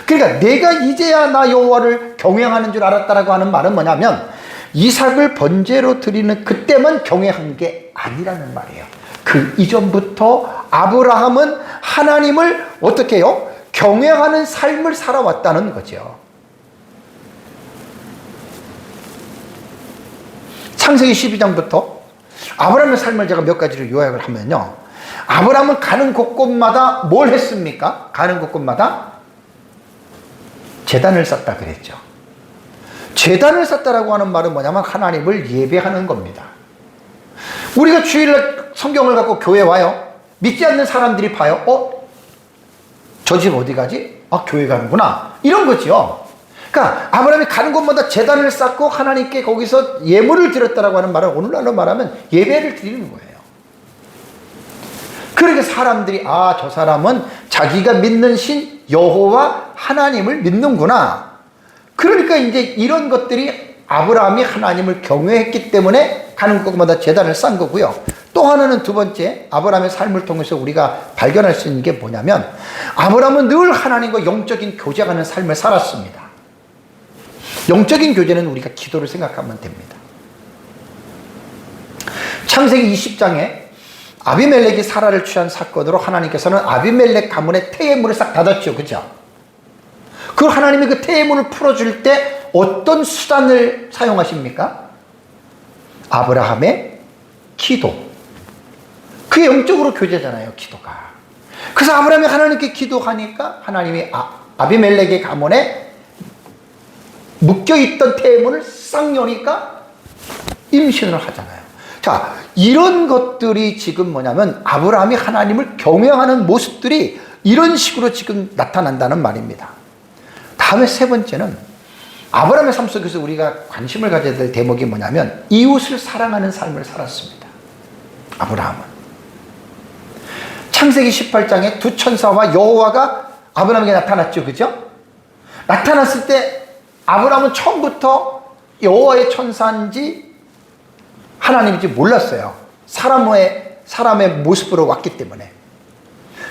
그러니까 내가 이제야 나 여호와를 경외하는 줄 알았다라고 하는 말은 뭐냐면 이삭을 번제로 드리는 그때만 경외한 게 아니라는 말이에요. 그 이전부터 아브라함은 하나님을 어떻게 해요? 경외하는 삶을 살아왔다는 거죠. 창세기 12장부터 아브라함의 삶을 제가 몇 가지로 요약을 하면요. 아브라함은 가는 곳곳마다 뭘 했습니까? 가는 곳곳마다 제단을 쌓다 그랬죠. 제단을 쌓다라고 하는 말은 뭐냐면 하나님을 예배하는 겁니다. 우리가 주일날 성경을 갖고 교회 와요. 믿지 않는 사람들이 봐요. 저 집 어디 가지? 교회 가는구나. 이런 거죠. 그러니까 아브라함이 가는 곳마다 제단을 쌓고 하나님께 거기서 예물을 드렸다라고 하는 말은 오늘날로 말하면 예배를 드리는 거예요. 그러니까 사람들이 저 사람은 자기가 믿는 신 여호와 하나님을 믿는구나. 그러니까 이제 이런 것들이 아브라함이 하나님을 경외했기 때문에 가는 곳마다 제단을 쌓은 거고요. 또 하나는 두 번째, 아브라함의 삶을 통해서 우리가 발견할 수 있는 게 뭐냐면, 아브라함은 늘 하나님과 영적인 교제하는 삶을 살았습니다. 영적인 교제는 우리가 기도를 생각하면 됩니다. 창세기 20장에 아비멜렉이 사라를 취한 사건으로 하나님께서는 아비멜렉 가문의 태의 문을 싹 닫았죠. 그죠? 그 하나님이 그 태의 문을 풀어줄 때 어떤 수단을 사용하십니까? 아브라함의 기도. 그게 영적으로 교제잖아요, 기도가. 그래서 아브라함이 하나님께 기도하니까 하나님이 아비멜렉의 가문에 묶여있던 태의 문을 싹 여니까 임신을 하잖아요. 자, 이런 것들이 지금 뭐냐면 아브라함이 하나님을 경외하는 모습들이 이런 식으로 지금 나타난다는 말입니다. 다음에 세 번째는 아브라함의 삶 속에서 우리가 관심을 가져야 될 대목이 뭐냐면 이웃을 사랑하는 삶을 살았습니다. 아브라함은. 창세기 18장에 두 천사와 여호와가 아브라함에게 나타났죠. 그죠? 나타났을 때 아브라함은 처음부터 여호와의 천사인지 하나님인지 몰랐어요. 사람의 모습으로 왔기 때문에.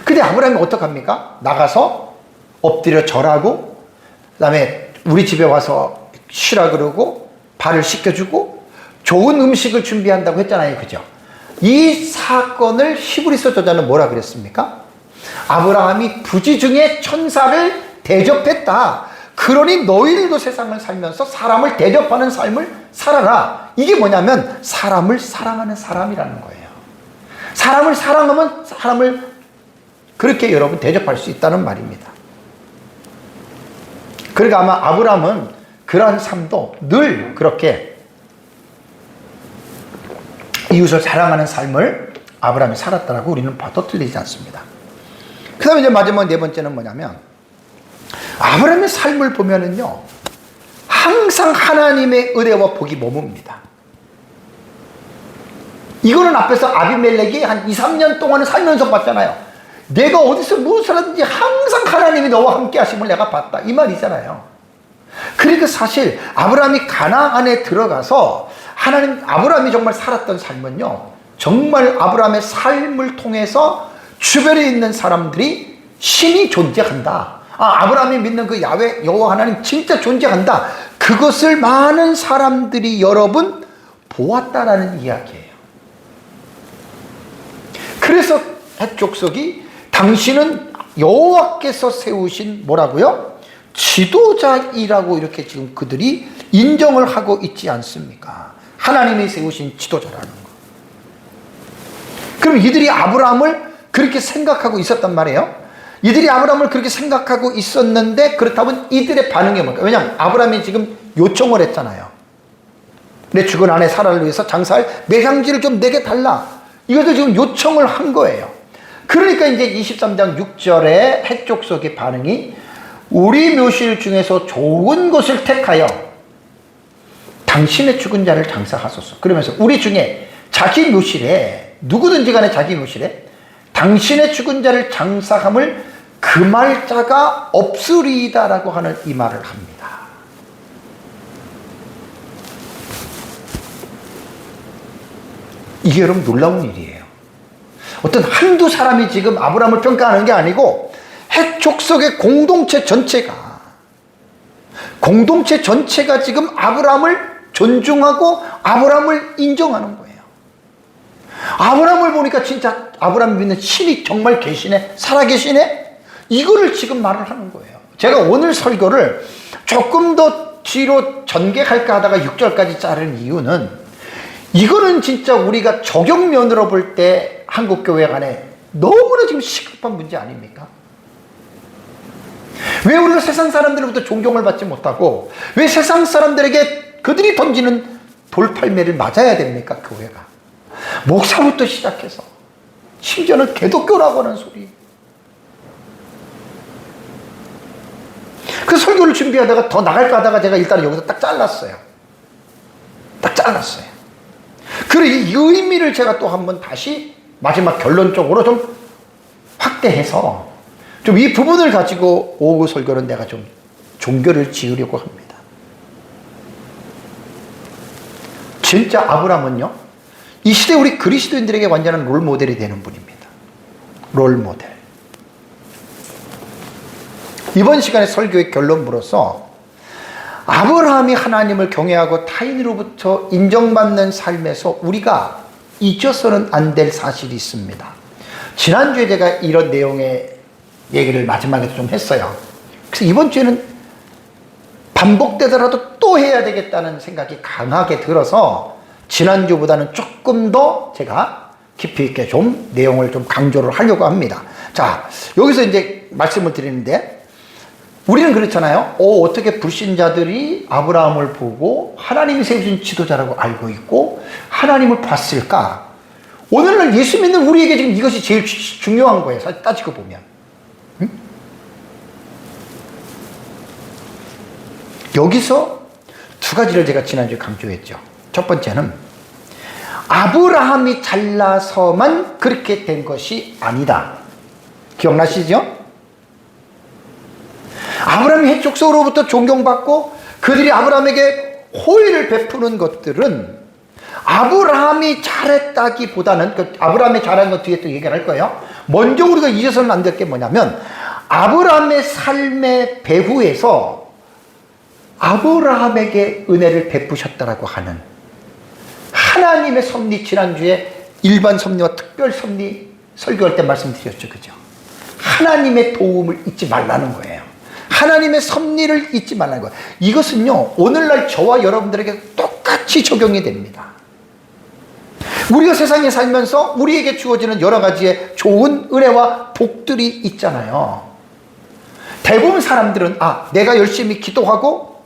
근데 아브라함이 어떡합니까? 나가서 엎드려 절하고, 그 다음에 우리 집에 와서 쉬라 그러고, 발을 씻겨주고, 좋은 음식을 준비한다고 했잖아요. 그죠? 이 사건을 히브리서 저자는 뭐라 그랬습니까? 아브라함이 부지 중에 천사를 대접했다. 그러니 너희들도 세상을 살면서 사람을 대접하는 삶을 살아라. 이게 뭐냐면 사람을 사랑하는 사람이라는 거예요. 사람을 사랑하면 사람을 그렇게 여러분 대접할 수 있다는 말입니다. 그러니까 아마 아브라함은 그러한 삶도 늘 그렇게 이웃을 사랑하는 삶을 아브라함이 살았다라고 우리는 봐도 틀리지 않습니다. 그 다음에 이제 마지막 네 번째는 뭐냐면 아브라함의 삶을 보면은요, 항상 하나님의 은혜와 복이 머뭅니다. 이거는 앞에서 아비멜렉이 한 2, 3년 동안은 살면서 봤잖아요. 내가 어디서 무엇을 하든지 항상 하나님이 너와 함께 하심을 내가 봤다. 이 말이잖아요. 그러니까 사실 아브라함이 가나안에 들어가서 아브라함이 정말 살았던 삶은요, 정말 아브라함의 삶을 통해서 주변에 있는 사람들이 신이 존재한다. 아브라함이 믿는 그 야훼 여호와 하나님 진짜 존재한다. 그것을 많은 사람들이 여러분 보았다라는 이야기예요. 그래서 헷 족속이 당신은 여호와께서 세우신 뭐라고요? 지도자이라고 이렇게 지금 그들이 인정을 하고 있지 않습니까? 하나님이 세우신 지도자라는 거. 그럼 이들이 아브라함을 그렇게 생각하고 있었단 말이에요. 이들이 아브라함을 그렇게 생각하고 있었는데 그렇다면 이들의 반응이 뭘까요? 왜냐하면 아브라함이 지금 요청을 했잖아요. 내 죽은 아내 사라를 위해서 장사할 매장지를 좀 내게 달라. 이것도 지금 요청을 한 거예요. 그러니까 이제 23장 6절에 헷 족속의 반응이 우리 묘실 중에서 좋은 것을 택하여 당신의 죽은 자를 장사하소서. 그러면서 우리 중에 자기 묘실에 누구든지 간에 자기 묘실에 당신의 죽은 자를 장사함을 금할 자가 없으리이다라고 하는 이 말을 합니다. 이게 여러분 놀라운 일이에요. 어떤 한두 사람이 지금 아브라함을 평가하는 게 아니고 헷 족속의 공동체 전체가 지금 아브라함을 존중하고 아브라함을 인정하는 거예요. 아브라함을 보니까 진짜 아브라함이 믿는 신이 정말 계시네, 살아계시네, 이거를 지금 말을 하는 거예요. 제가 오늘 설교를 조금 더 뒤로 전개할까 하다가 6절까지 자른 이유는 이거는 진짜 우리가 적용면으로 볼 때 한국교회 안에 너무나 지금 시급한 문제 아닙니까? 왜 우리가 세상 사람들로부터 존경을 받지 못하고 왜 세상 사람들에게 그들이 던지는 돌팔매를 맞아야 됩니까? 교회가 목사부터 시작해서 심지어는 개독교라고 하는 소리. 그 설교를 준비하다가 더 나갈까 하다가 제가 일단 여기서 딱 잘랐어요. 그리고 이 의미를 제가 또 한번 다시 마지막 결론적으로 좀 확대해서 좀 이 부분을 가지고 오후 설교는 내가 좀 종교를 지으려고 합니다. 진짜 아브라함은요, 이 시대 우리 그리스도인들에게 완전한 롤 모델이 되는 분입니다. 롤 모델. 이번 시간에 설교의 결론부로서 아브라함이 하나님을 경외하고 타인으로부터 인정받는 삶에서 우리가 잊어서는 안 될 사실이 있습니다. 지난주에 제가 이런 내용의 얘기를 마지막에 좀 했어요. 그래서 이번 주에는 반복되더라도 또 해야 되겠다는 생각이 강하게 들어서 지난주보다는 조금 더 제가 깊이 있게 좀 내용을 좀 강조를 하려고 합니다. 자, 여기서 이제 말씀을 드리는데, 우리는 그렇잖아요. 어떻게 불신자들이 아브라함을 보고 하나님이 세우신 지도자라고 알고 있고 하나님을 봤을까? 오늘날 예수 믿는 우리에게 지금 이것이 제일 중요한 거예요. 사실 따지고 보면. 응? 여기서 두 가지를 제가 지난주에 강조했죠. 첫 번째는 아브라함이 잘나서만 그렇게 된 것이 아니다. 기억나시죠? 아브라함이 해족속으로부터 존경받고 그들이 아브라함에게 호의를 베푸는 것들은 아브라함이 잘했다기보다는, 아브라함이 잘한 것 뒤에 또 얘기를 할 거예요. 먼저 우리가 잊어서는 안 될 게 뭐냐면, 아브라함의 삶의 배후에서 아브라함에게 은혜를 베푸셨다라고 하는 하나님의 섭리, 지난주에 일반 섭리와 특별 섭리 설교할 때 말씀드렸죠. 그죠? 하나님의 도움을 잊지 말라는 거예요. 하나님의 섭리를 잊지 말라는 거예요. 이것은요, 오늘날 저와 여러분들에게 똑같이 적용이 됩니다. 우리가 세상에 살면서 우리에게 주어지는 여러 가지의 좋은 은혜와 복들이 있잖아요. 대부분 사람들은, 내가 열심히 기도하고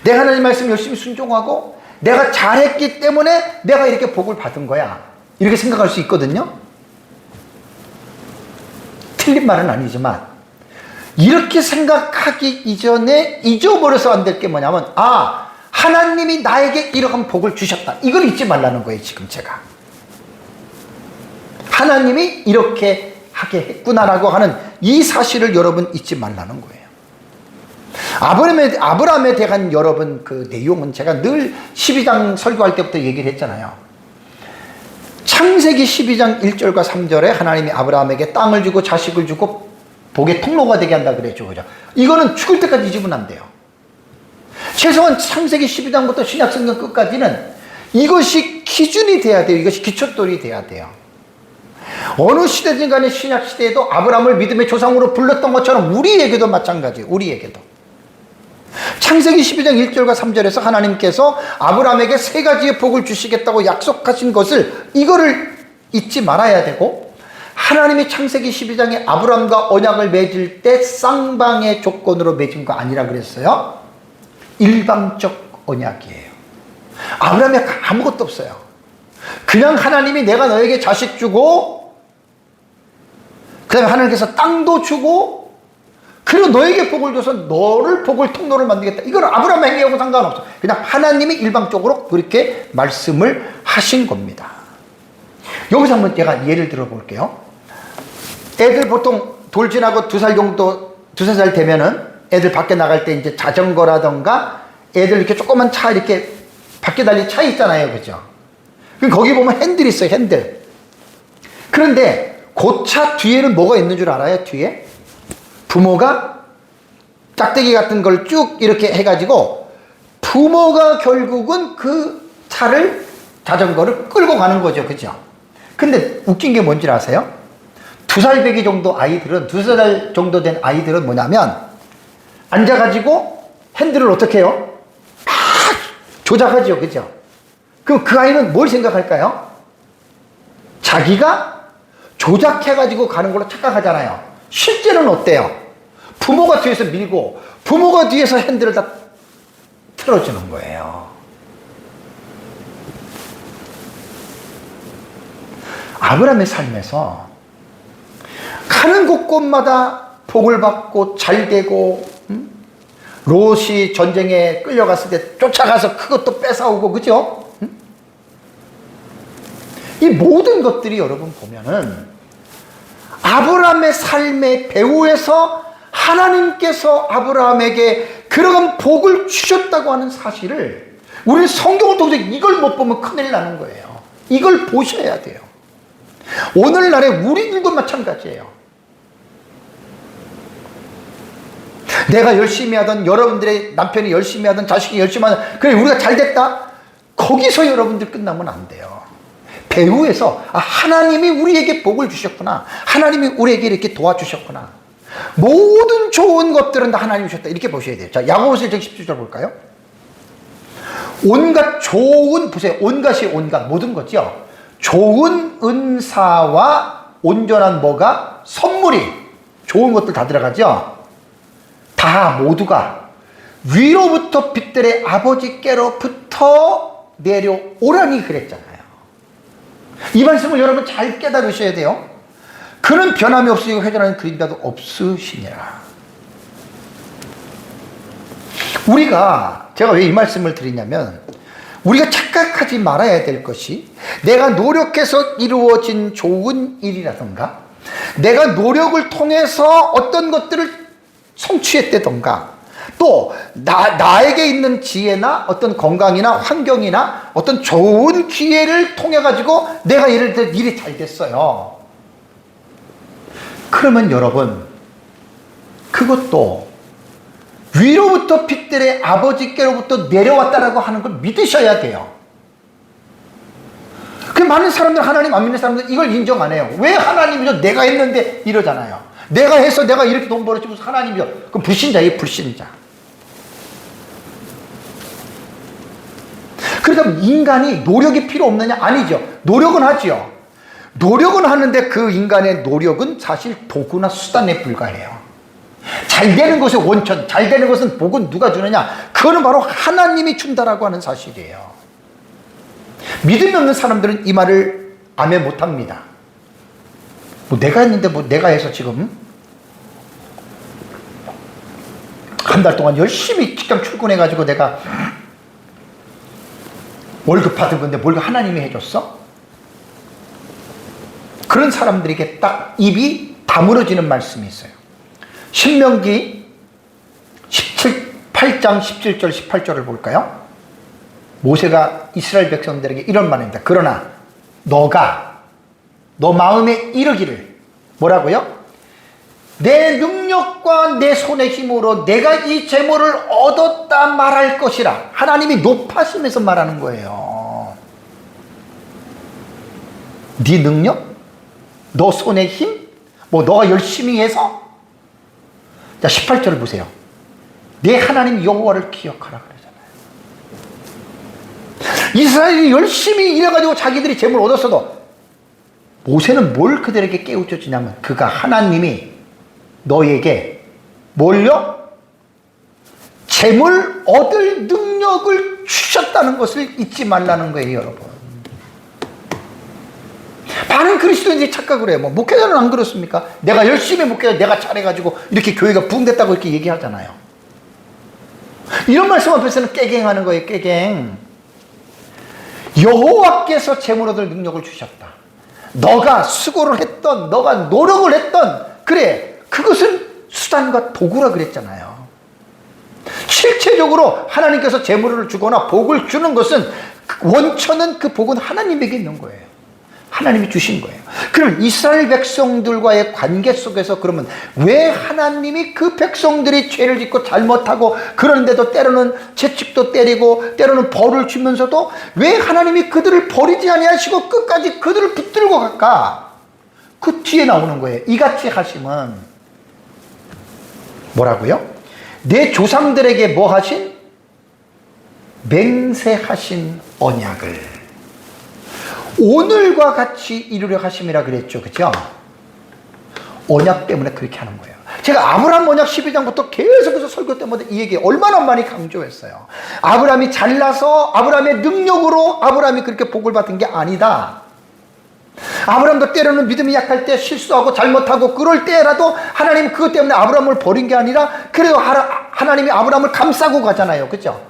내가 하나님 말씀 열심히 순종하고 내가 잘했기 때문에 내가 이렇게 복을 받은 거야, 이렇게 생각할 수 있거든요. 틀린 말은 아니지만 이렇게 생각하기 이전에 잊어버려서 안 될 게 뭐냐면, 하나님이 나에게 이러한 복을 주셨다, 이걸 잊지 말라는 거예요. 지금 제가 하나님이 이렇게 하게 했구나라고 하는 이 사실을 여러분 잊지 말라는 거예요. 아브라함에 대한 여러분 그 내용은 제가 늘 12장 설교할 때부터 얘기를 했잖아요. 창세기 12장 1절과 3절에 하나님이 아브라함에게 땅을 주고 자식을 주고 복의 통로가 되게 한다 그랬죠. 그죠? 이거는 죽을 때까지 잊으면 안 돼요. 최소한 창세기 12장부터 신약성경 끝까지는 이것이 기준이 돼야 돼요. 이것이 기초돌이 돼야 돼요. 어느 시대든 간에 신약시대에도 아브라함을 믿음의 조상으로 불렀던 것처럼 우리에게도 마찬가지예요. 우리에게도. 창세기 12장 1절과 3절에서 하나님께서 아브라함에게 세 가지의 복을 주시겠다고 약속하신 것을, 이거를 잊지 말아야 되고, 하나님이 창세기 12장에 아브라함과 언약을 맺을 때 쌍방의 조건으로 맺은 거 아니라 그랬어요. 일방적 언약이에요. 아브라함이 아무것도 없어요. 그냥 하나님이 내가 너에게 자식 주고, 그 다음에 하나님께서 땅도 주고, 그리고 너에게 복을 줘서 너를 복을 통로를 만들겠다, 이거는 아브라함 행위하고 상관없어. 그냥 하나님이 일방적으로 그렇게 말씀을 하신 겁니다. 여기서 한번 제가 예를 들어 볼게요. 애들 보통 돌 지나고 2살 정도, 2~3살 되면은 애들 밖에 나갈 때 이제 자전거라던가 애들 이렇게 조그만 차, 이렇게 밖에 달린 차 있잖아요. 그죠? 그럼 거기 보면 핸들이 있어요. 핸들. 그런데 그 차 뒤에는 뭐가 있는 줄 알아요? 뒤에? 부모가 짝대기 같은 걸 쭉 이렇게 해가지고 부모가 결국은 그 차를, 자전거를 끌고 가는 거죠. 그죠? 근데 웃긴 게 뭔지 아세요? 2살 배기 정도 아이들은, 2살 정도 된 아이들은 뭐냐면, 앉아가지고 핸들을 어떻게 해요? 막 조작하죠. 그죠? 그럼 그 아이는 뭘 생각할까요? 자기가 조작해가지고 가는 걸로 착각하잖아요. 실제는 어때요? 부모가 뒤에서 밀고, 부모가 뒤에서 핸들을 다 틀어주는 거예요. 아브라함의 삶에서 가는 곳곳마다 복을 받고 잘 되고, 롯이 전쟁에 끌려갔을 때 쫓아가서 그것도 뺏어오고, 그죠? 이 모든 것들이 여러분 보면은 아브라함의 삶의 배후에서 하나님께서 아브라함에게 그러한 복을 주셨다고 하는 사실을 우리는 성경을 통해서 이걸 못 보면 큰일 나는 거예요. 이걸 보셔야 돼요. 오늘날의 우리들도 마찬가지예요. 내가 열심히 하던, 여러분들의 남편이 열심히 하던, 자식이 열심히 하던, 그래 우리가 잘 됐다? 거기서 여러분들 끝나면 안 돼요. 배후에서 하나님이 우리에게 복을 주셨구나, 하나님이 우리에게 이렇게 도와주셨구나, 모든 좋은 것들은 다 하나님이 주셨다, 이렇게 보셔야 돼요. 자, 야고보서 1장 17절 볼까요? 온갖 좋은, 보세요. 온갖이 온갖, 모든 거죠. 좋은 은사와 온전한 뭐가? 선물이, 좋은 것들 다 들어가죠. 다 모두가 위로부터 빛들의 아버지께로부터 내려오라니 그랬잖아요. 이 말씀을 여러분 잘 깨달으셔야 돼요. 그는 변함이 없으시고 회전하는 그림자도 없으시니라. 우리가, 제가 왜 이 말씀을 드리냐면, 우리가 착각하지 말아야 될 것이, 내가 노력해서 이루어진 좋은 일이라던가, 내가 노력을 통해서 어떤 것들을 성취했다던가, 또 나에게 있는 지혜나 어떤 건강이나 환경이나 어떤 좋은 기회를 통해 가지고 내가 예를 들어 일이 잘 됐어요. 그러면 여러분, 그것도 위로부터 빛들의 아버지께로부터 내려왔다라고 하는 걸 믿으셔야 돼요. 그 많은 사람들, 하나님 안 믿는 사람들 이걸 인정 안 해요. 왜 하나님이죠? 내가 했는데 이러잖아요. 내가 해서 내가 이렇게 돈 벌었지 무슨 하나님이죠? 그럼 불신자예요, 불신자. 그렇다면 인간이 노력이 필요 없느냐? 아니죠. 노력은 하죠. 노력은 하는데 그 인간의 노력은 사실 도구나 수단에 불과해요. 잘 되는 것의 원천, 잘 되는 것은 복은 누가 주느냐? 그거는 바로 하나님이 준다라고 하는 사실이에요. 믿음이 없는 사람들은 이 말을 아멘 못합니다. 뭐 내가 했는데 뭐 내가 해서 지금 한 달 동안 열심히 직장 출근해가지고 내가 월급 받은 건데 뭘 하나님이 해줬어? 그런 사람들에게 딱 입이 다물어지는 말씀이 있어요. 신명기 8장 17절 18절을 볼까요? 모세가 이스라엘 백성들에게 이런 말입니다. 그러나 너 마음에 이르기를, 뭐라고요? 내 능력과 내 손의 힘으로 내가 이 재물을 얻었다 말할 것이라. 하나님이 높아심에서 말하는 거예요. 네 능력? 너 손의 힘? 뭐 너가 열심히 해서? 자, 18절을 보세요. 내 하나님 여호와를 기억하라 그러잖아요. 이스라엘이 열심히 일해가지고 자기들이 재물을 얻었어도 모세는 뭘 그들에게 깨우쳐주냐면, 그가 하나님이 너에게 뭘요? 재물 얻을 능력을 주셨다는 것을 잊지 말라는 거예요, 여러분. 많은 그리스도인들이 착각을 해요. 뭐 목회자는 안 그렇습니까? 내가 열심히 목회자, 내가 잘해가지고 이렇게 교회가 부흥됐다고 이렇게 얘기하잖아요. 이런 말씀 앞에서는 깨갱하는 거예요, 깨갱. 여호와께서 재물 얻을 능력을 주셨다. 너가 수고를 했던, 너가 노력을 했던, 그래, 그것은 수단과 도구라 그랬잖아요. 실체적으로 하나님께서 재물을 주거나 복을 주는 것은, 원천은 그 복은 하나님에게 있는 거예요. 하나님이 주신 거예요. 그럼 이스라엘 백성들과의 관계 속에서, 그러면 왜 하나님이 그 백성들이 죄를 짓고 잘못하고 그러는데도 때로는 채찍도 때리고 때로는 벌을 주면서도 왜 하나님이 그들을 버리지 아니하시고 끝까지 그들을 붙들고 갈까? 그 뒤에 나오는 거예요. 이같이 하심은 뭐라고요? 내 조상들에게 뭐 하신? 맹세하신 언약을 오늘과 같이 이루려 하심이라 그랬죠. 그죠? 언약 때문에 그렇게 하는 거예요. 제가 아브라함 언약 12장부터 계속해서 설교 때마다 이 얘기 얼마나 많이 강조했어요. 아브라함이 잘나서 아브라함의 능력으로 아브라함이 그렇게 복을 받은 게 아니다. 아브라함도 때로는 믿음이 약할 때 실수하고 잘못하고 그럴 때라도 하나님 그것 때문에 아브라함을 버린 게 아니라, 그래도 하나님이 아브라함을 감싸고 가잖아요. 그죠?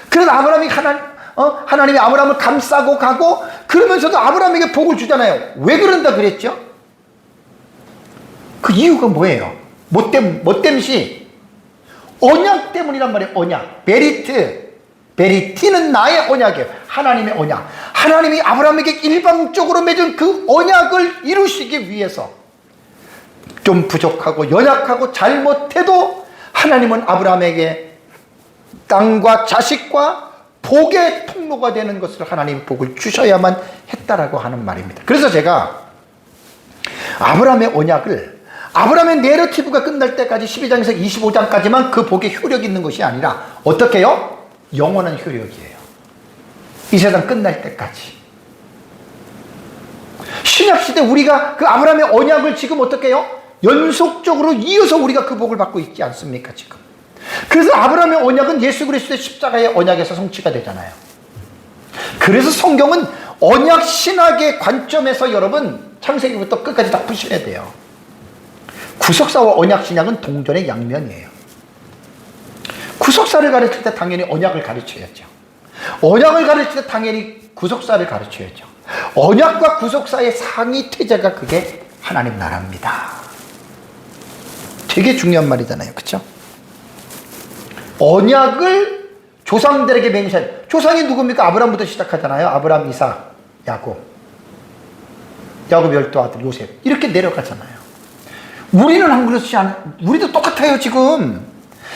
그래서 하나님이 아브라함을 감싸고 가고, 그러면서도 아브라함에게 복을 주잖아요. 왜 그런다 그랬죠? 그 이유가 뭐예요? 못됨시 언약 때문이란 말이에요. 언약, 메리트. 베리티는 나의 언약이에요. 하나님의 언약. 하나님이 아브라함에게 일방적으로 맺은 그 언약을 이루시기 위해서 좀 부족하고 연약하고 잘못해도 하나님은 아브라함에게 땅과 자식과 복의 통로가 되는 것을 하나님 복을 주셔야만 했다라고 하는 말입니다. 그래서 제가 아브라함의 언약을 아브라함의 내러티브가 끝날 때까지 12장에서 25장까지만 그 복의 효력이 있는 것이 아니라 어떻게 해요? 영원한 효력이에요. 이 세상 끝날 때까지. 신약시대 우리가 그 아브라함의 언약을 지금 어떻게 해요? 연속적으로 이어서 우리가 그 복을 받고 있지 않습니까 지금? 그래서 아브라함의 언약은 예수 그리스도의 십자가의 언약에서 성취가 되잖아요. 그래서 성경은 언약 신학의 관점에서 여러분 창세기부터 끝까지 다 푸셔야 돼요. 구속사와 언약 신약은 동전의 양면이에요. 구속사를 가르칠 때 당연히 언약을 가르쳐야죠. 언약을 가르칠 때 당연히 구속사를 가르쳐야죠. 언약과 구속사의 상위 태제가 그게 하나님 나라입니다. 되게 중요한 말이잖아요. 그렇죠? 언약을 조상들에게 맹세한, 조상이 누굽니까? 아브라함부터 시작하잖아요. 아브라함, 이삭, 야곱. 야곱 12아들 요셉. 이렇게 내려가잖아요. 우리는 안 그렇지 않아요. 우리도 똑같아요 지금.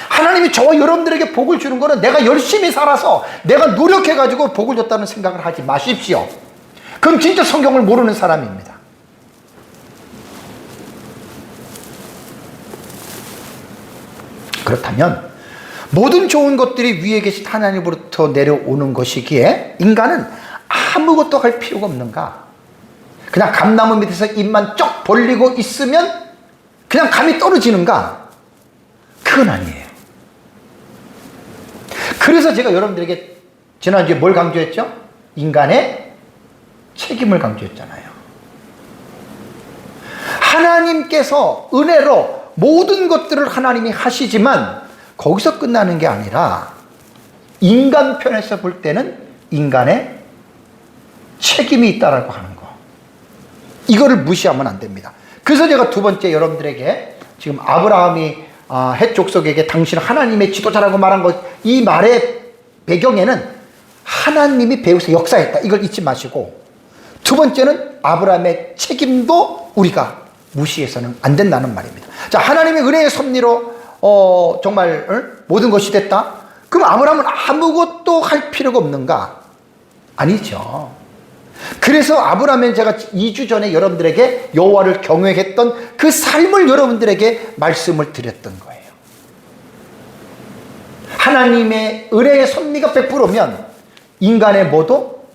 하나님이 저와 여러분들에게 복을 주는 거는 내가 열심히 살아서 내가 노력해가지고 복을 줬다는 생각을 하지 마십시오. 그럼 진짜 성경을 모르는 사람입니다. 그렇다면 모든 좋은 것들이 위에 계신 하나님으로부터 내려오는 것이기에 인간은 아무것도 할 필요가 없는가? 그냥 감나무 밑에서 입만 쩍 벌리고 있으면 그냥 감이 떨어지는가? 그건 아니에요. 그래서 제가 여러분들에게 지난주에 뭘 강조했죠? 인간의 책임을 강조했잖아요. 하나님께서 은혜로 모든 것들을 하나님이 하시지만 거기서 끝나는 게 아니라 인간 편에서 볼 때는 인간의 책임이 있다라고 하는 거. 이거를 무시하면 안 됩니다. 그래서 제가 두 번째 여러분들에게 지금 아브라함이 헷 족속에게 당신은 하나님의 지도자라고 말한 것, 이 말의 배경에는 하나님이 배후에서 역사했다. 이걸 잊지 마시고 두 번째는 아브라함의 책임도 우리가 무시해서는 안 된다는 말입니다. 자, 하나님의 은혜의 섭리로 정말 모든 것이 됐다? 그럼 아브라함은 아무것도 할 필요가 없는가? 아니죠. 그래서 아브라함은 제가 2주 전에 여러분들에게 여호와를 경외했던 그 삶을 여러분들에게 말씀을 드렸던 거예요. 하나님의 은혜의 섭리가 100%면 인간의 뭐도?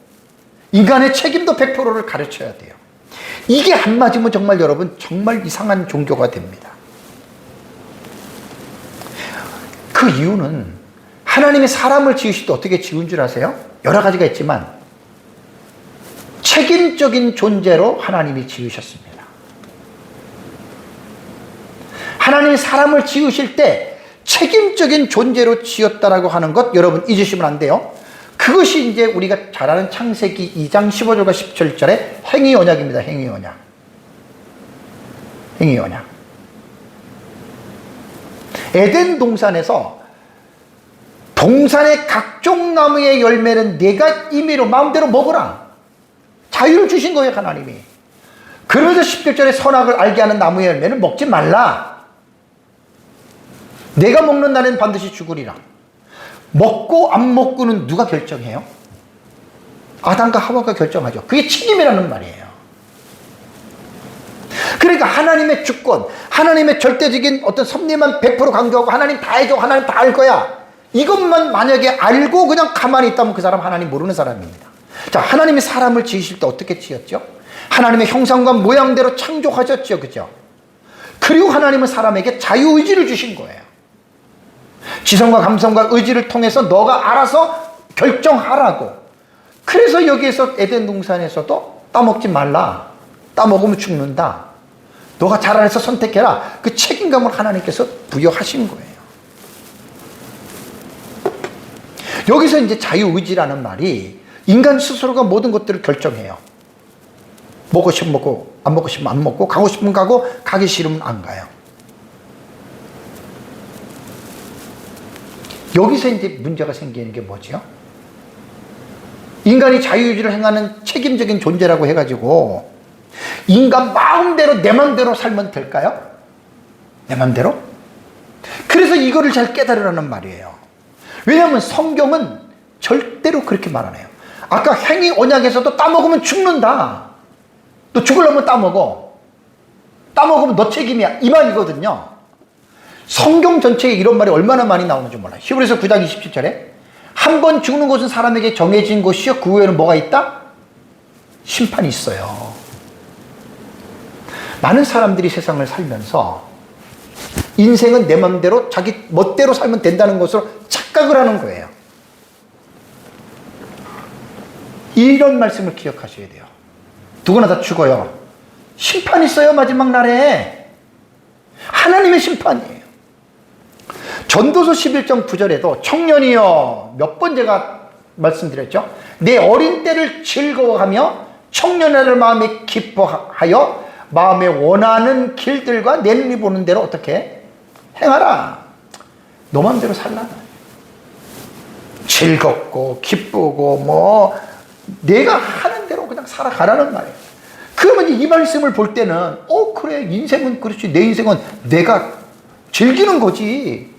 인간의 책임도 100%를 가르쳐야 돼요. 이게 안 맞으면 정말 여러분 정말 이상한 종교가 됩니다. 그 이유는 하나님이 사람을 지으실 때 어떻게 지은 줄 아세요? 여러 가지가 있지만 책임적인 존재로 하나님이 지으셨습니다. 하나님이 사람을 지으실 때 책임적인 존재로 지었다라고 하는 것 여러분 잊으시면 안 돼요. 그것이 이제 우리가 잘 아는 창세기 2장 15절과 17절의 행위 언약입니다. 행위 언약. 행위 언약. 에덴 동산에서 동산의 각종 나무의 열매는 내가 임의로 마음대로 먹어라. 자유를 주신 거예요, 하나님이. 그러면서 17절에 선악을 알게 하는 나무의 열매는 먹지 말라. 내가 먹는 날엔 반드시 죽으리라. 먹고 안 먹고는 누가 결정해요? 아담과 하와가 결정하죠. 그게 책임이라는 말이에요. 그러니까 하나님의 주권, 하나님의 절대적인 어떤 섭리만 100% 강조하고 하나님 다 해줘, 하나님 다 알 거야. 이것만 만약에 알고 그냥 가만히 있다면 그 사람 하나님 모르는 사람입니다. 자, 하나님이 사람을 지으실 때 어떻게 지었죠? 하나님의 형상과 모양대로 창조하셨죠. 그죠? 그리고 하나님은 사람에게 자유의지를 주신 거예요. 지성과 감성과 의지를 통해서 너가 알아서 결정하라고. 그래서 여기에서 에덴 동산에서도 따먹지 말라. 따먹으면 죽는다. 너가 잘 알아서 선택해라. 그 책임감을 하나님께서 부여하신 거예요. 여기서 이제 자유의지라는 말이 인간 스스로가 모든 것들을 결정해요. 먹고 싶으면 먹고, 안 먹고 싶으면 안 먹고, 가고 싶으면 가고, 가기 싫으면 안 가요. 여기서 이제 문제가 생기는 게 뭐지요? 인간이 자유유지를 행하는 책임적인 존재라고 해가지고 인간 마음대로 내 마음대로 살면 될까요? 내 마음대로? 그래서 이거를 잘 깨달으라는 말이에요. 왜냐하면 성경은 절대로 그렇게 말 안 해요. 아까 행위 언약에서도 따먹으면 죽는다. 너 죽으려면 따먹어. 따먹으면 너 책임이야. 이 말이거든요. 성경 전체에 이런 말이 얼마나 많이 나오는지 몰라요. 히브리서 9장 27절에 한 번 죽는 것은 사람에게 정해진 것이요 그 후에는 뭐가 있다? 심판이 있어요. 많은 사람들이 세상을 살면서 인생은 내 맘대로 자기 멋대로 살면 된다는 것으로 착각을 하는 거예요. 이런 말씀을 기억하셔야 돼요. 누구나 다 죽어요. 심판이 있어요. 마지막 날에 하나님의 심판이에요. 전도서 11장 9절에도 청년이여, 몇 번 제가 말씀드렸죠? 내 어린 때를 즐거워하며 청년의 마음에 기뻐하여 마음에 원하는 길들과 내 눈이 보는 대로 어떻게 행하라. 너 마음대로 살라. 즐겁고 기쁘고 뭐 내가 하는 대로 그냥 살아가라는 말이에요. 그러면 이 말씀을 볼 때는 그래, 인생은 그렇지. 내 인생은 내가 즐기는 거지.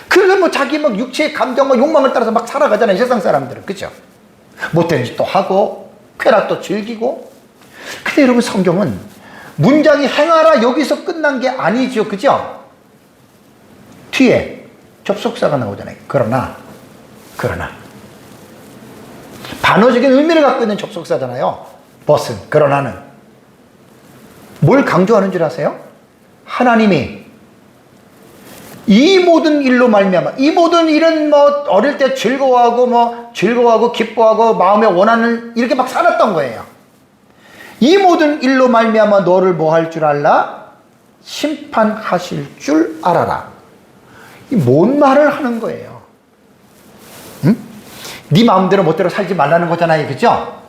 그래서 뭐 자기 막 육체의 감정과 욕망을 따라서 막 살아가잖아요, 세상 사람들은. 그죠? 못된 짓도 하고 쾌락도 즐기고. 근데 여러분, 성경은 문장이 행하라 여기서 끝난 게 아니죠. 그죠? 뒤에 접속사가 나오잖아요. 그러나 반어적인 의미를 갖고 있는 접속사잖아요. but은, 그러나는. 뭘 강조하는 줄 아세요? 하나님이 이 모든 일로 말미암아, 이 모든 일은 뭐 어릴 때 즐거워하고 기뻐하고 마음에 원하는 이렇게 막 살았던 거예요. 이 모든 일로 말미암아 너를 뭐 할 줄 알라? 심판하실 줄 알아라. 이 뭔 말을 하는 거예요? 응? 네 마음대로 멋대로 살지 말라는 거잖아요. 그죠?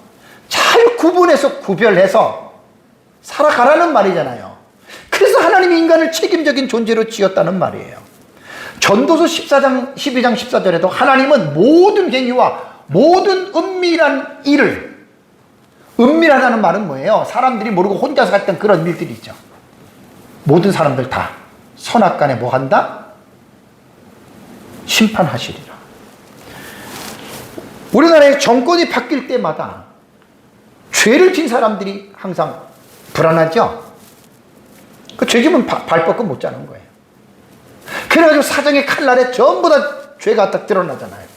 잘 구별해서 살아가라는 말이잖아요. 그래서 하나님이 인간을 책임적인 존재로 지었다는 말이에요. 전도서 12장 14절에도 하나님은 모든 행위와 모든 은밀한 일을, 은밀하다는 말은 뭐예요? 사람들이 모르고 혼자서 했던 그런 일들이 있죠. 모든 사람들 다 선악간에 뭐 한다? 심판하시리라. 우리나라의 정권이 바뀔 때마다 죄를 진 사람들이 항상 불안하죠? 그 죄지면 발 뻗고 못 자는 거예요. 그래가지고 사정의 칼날에 전부 다 죄가 딱 드러나잖아요.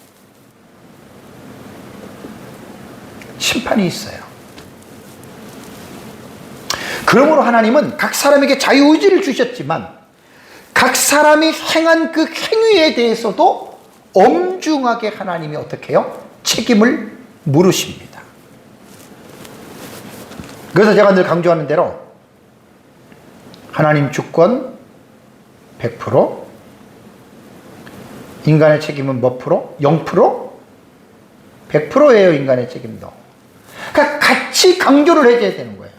심판이 있어요. 그러므로 하나님은 각 사람에게 자유의지를 주셨지만 각 사람이 행한 그 행위에 대해서도 엄중하게 하나님이 어떻게 해요? 책임을 물으십니다. 그래서 제가 늘 강조하는 대로 하나님 주권 100%, 인간의 책임은 몇 프로? 0%? 100%예요, 인간의 책임도. 그러니까 같이 강조를 해줘야 되는 거예요.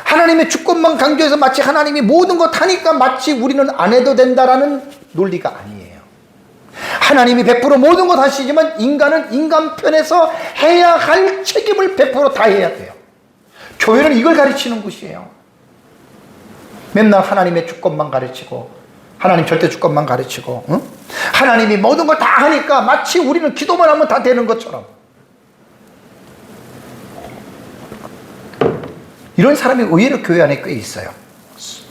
하나님의 주권만 강조해서 마치 하나님이 모든 것 하니까 마치 우리는 안 해도 된다라는 논리가 아니에요. 하나님이 100% 모든 것 하시지만 인간은 인간 편에서 해야 할 책임을 100% 다 해야 돼요. 교회는 이걸 가르치는 곳이에요. 맨날 하나님의 주권만 가르치고 하나님 절대 주권만 가르치고, 응? 하나님이 모든 걸 다 하니까 마치 우리는 기도만 하면 다 되는 것처럼. 이런 사람이 의외로 교회 안에 꽤 있어요.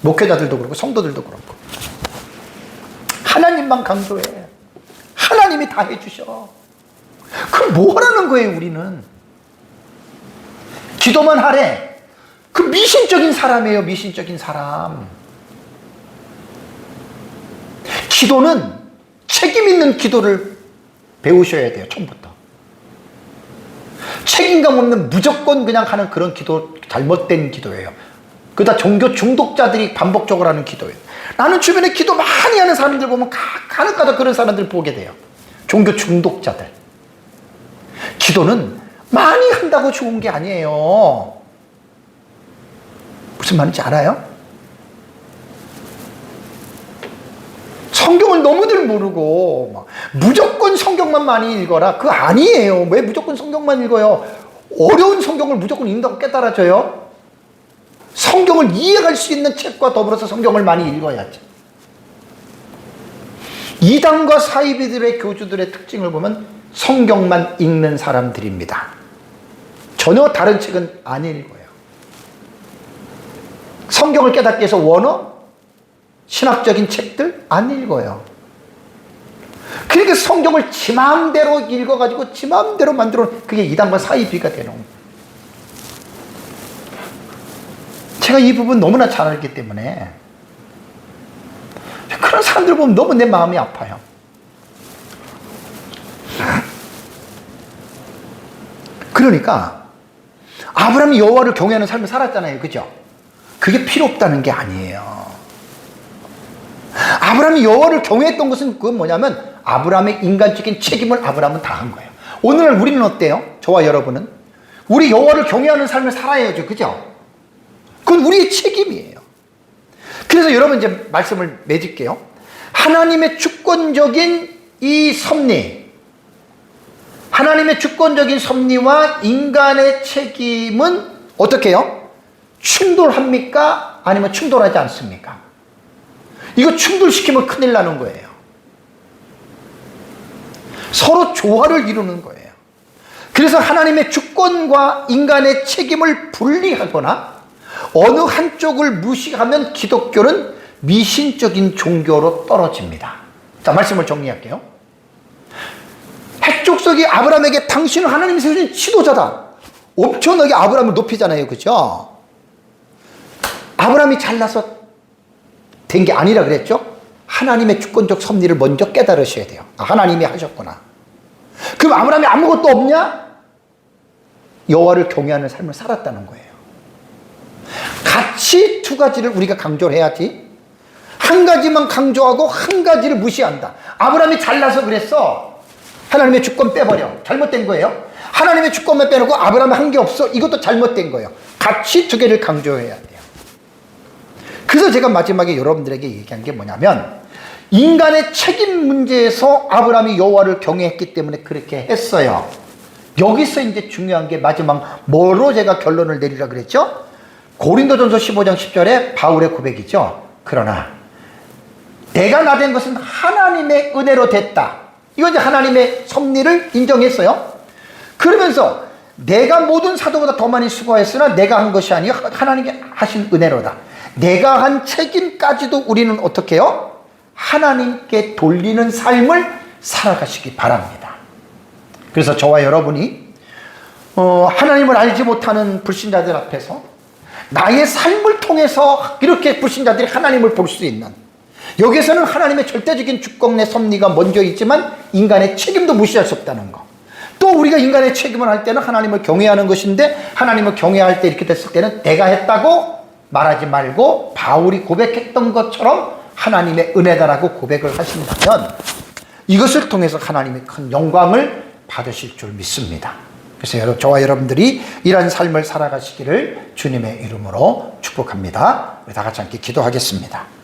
목회자들도 그렇고 성도들도 그렇고. 하나님만 강조해. 하나님이 다 해주셔. 그럼 뭐 하라는 거예요, 우리는? 기도만 하래. 그 미신적인 사람이에요, 미신적인 사람. 기도는 책임 있는 기도를 배우셔야 돼요, 처음부터. 책임감 없는 무조건 그냥 하는 그런 기도, 잘못된 기도예요. 그다 종교 중독자들이 반복적으로 하는 기도예요. 나는 주변에 기도 많이 하는 사람들 보면 간혹가다 그런 사람들 보게 돼요. 종교 중독자들. 기도는 많이 한다고 좋은 게 아니에요. 무슨 말인지 알아요? 성경을 너무들 모르고 막 무조건 성경만 많이 읽어라. 그거 아니에요. 왜 무조건 성경만 읽어요? 어려운 성경을 무조건 읽는다고 깨달아져요? 성경을 이해할 수 있는 책과 더불어서 성경을 많이 읽어야지. 이단과 사이비들의 교주들의 특징을 보면 성경만 읽는 사람들입니다. 전혀 다른 책은 안 읽어요. 성경을 깨닫기 위해서 원어, 신학적인 책들 안 읽어요. 그러니까 성경을 지 마음대로 읽어가지고 지 마음대로 만들어, 그게 이단과 사이비가 되는 거예요. 제가 이 부분 너무나 잘 알기 때문에 그런 사람들 보면 너무 내 마음이 아파요. 그러니까 아브라함이 여호와를 경외하는 삶을 살았잖아요. 그죠? 그게 필요 없다는 게 아니에요. 아브라함이 여호와를 경외했던 것은 그건 뭐냐면 아브라함의 인간적인 책임을 아브라함은 다 한 거예요. 오늘날 우리는 어때요? 저와 여러분은 우리 여호와를 경외하는 삶을 살아야죠. 그죠? 그건 우리의 책임이에요. 그래서 여러분 이제 말씀을 맺을게요. 하나님의 주권적인 이 섭리, 하나님의 주권적인 섭리와 인간의 책임은 어떻게 해요? 충돌합니까? 아니면 충돌하지 않습니까? 이거 충돌시키면 큰일 나는 거예요. 서로 조화를 이루는 거예요. 그래서 하나님의 주권과 인간의 책임을 분리하거나 어느 한쪽을 무시하면 기독교는 미신적인 종교로 떨어집니다. 자, 말씀을 정리할게요. 핵족속이 아브라함에게 당신은 하나님이 세우신 지도자다. 엄청나게 아브라함을 높이잖아요. 그죠? 아브라함이 잘나서 된 게 아니라 그랬죠? 하나님의 주권적 섭리를 먼저 깨달으셔야 돼요. 아, 하나님이 하셨구나. 그럼 아브라함이 아무것도 없냐? 여호와를 경외하는 삶을 살았다는 거예요. 같이 두 가지를 우리가 강조를 해야지. 한 가지만 강조하고 한 가지를 무시한다. 아브라함이 잘나서 그랬어. 하나님의 주권 빼버려. 잘못된 거예요. 하나님의 주권만 빼놓고 아브라함이 한 게 없어. 이것도 잘못된 거예요. 같이 두 개를 강조해야 돼요. 그래서 제가 마지막에 여러분들에게 얘기한 게 뭐냐면 인간의 책임 문제에서 아브라함이 여호와를 경외했기 때문에 그렇게 했어요. 여기서 이제 중요한 게 마지막 뭐로 제가 결론을 내리라 그랬죠? 고린도전서 15장 10절에 바울의 고백이죠. 그러나 내가 나된 것은 하나님의 은혜로 됐다. 이거 이제 하나님의 섭리를 인정했어요. 그러면서 내가 모든 사도보다 더 많이 수고했으나 내가 한 것이 아니요 하나님께 하신 은혜로다. 내가 한 책임까지도 우리는 어떻게 해요? 하나님께 돌리는 삶을 살아가시기 바랍니다. 그래서 저와 여러분이 하나님을 알지 못하는 불신자들 앞에서 나의 삶을 통해서 이렇게 불신자들이 하나님을 볼 수 있는, 여기서는 하나님의 절대적인 주권의 섭리가 먼저 있지만 인간의 책임도 무시할 수 없다는 거. 또 우리가 인간의 책임을 할 때는 하나님을 경외하는 것인데 하나님을 경외할 때 이렇게 됐을 때는 내가 했다고 말하지 말고 바울이 고백했던 것처럼 하나님의 은혜다라고 고백을 하신다면 이것을 통해서 하나님의 큰 영광을 받으실 줄 믿습니다. 그래서 저와 여러분들이 이런 삶을 살아가시기를 주님의 이름으로 축복합니다. 우리 다 같이 함께 기도하겠습니다.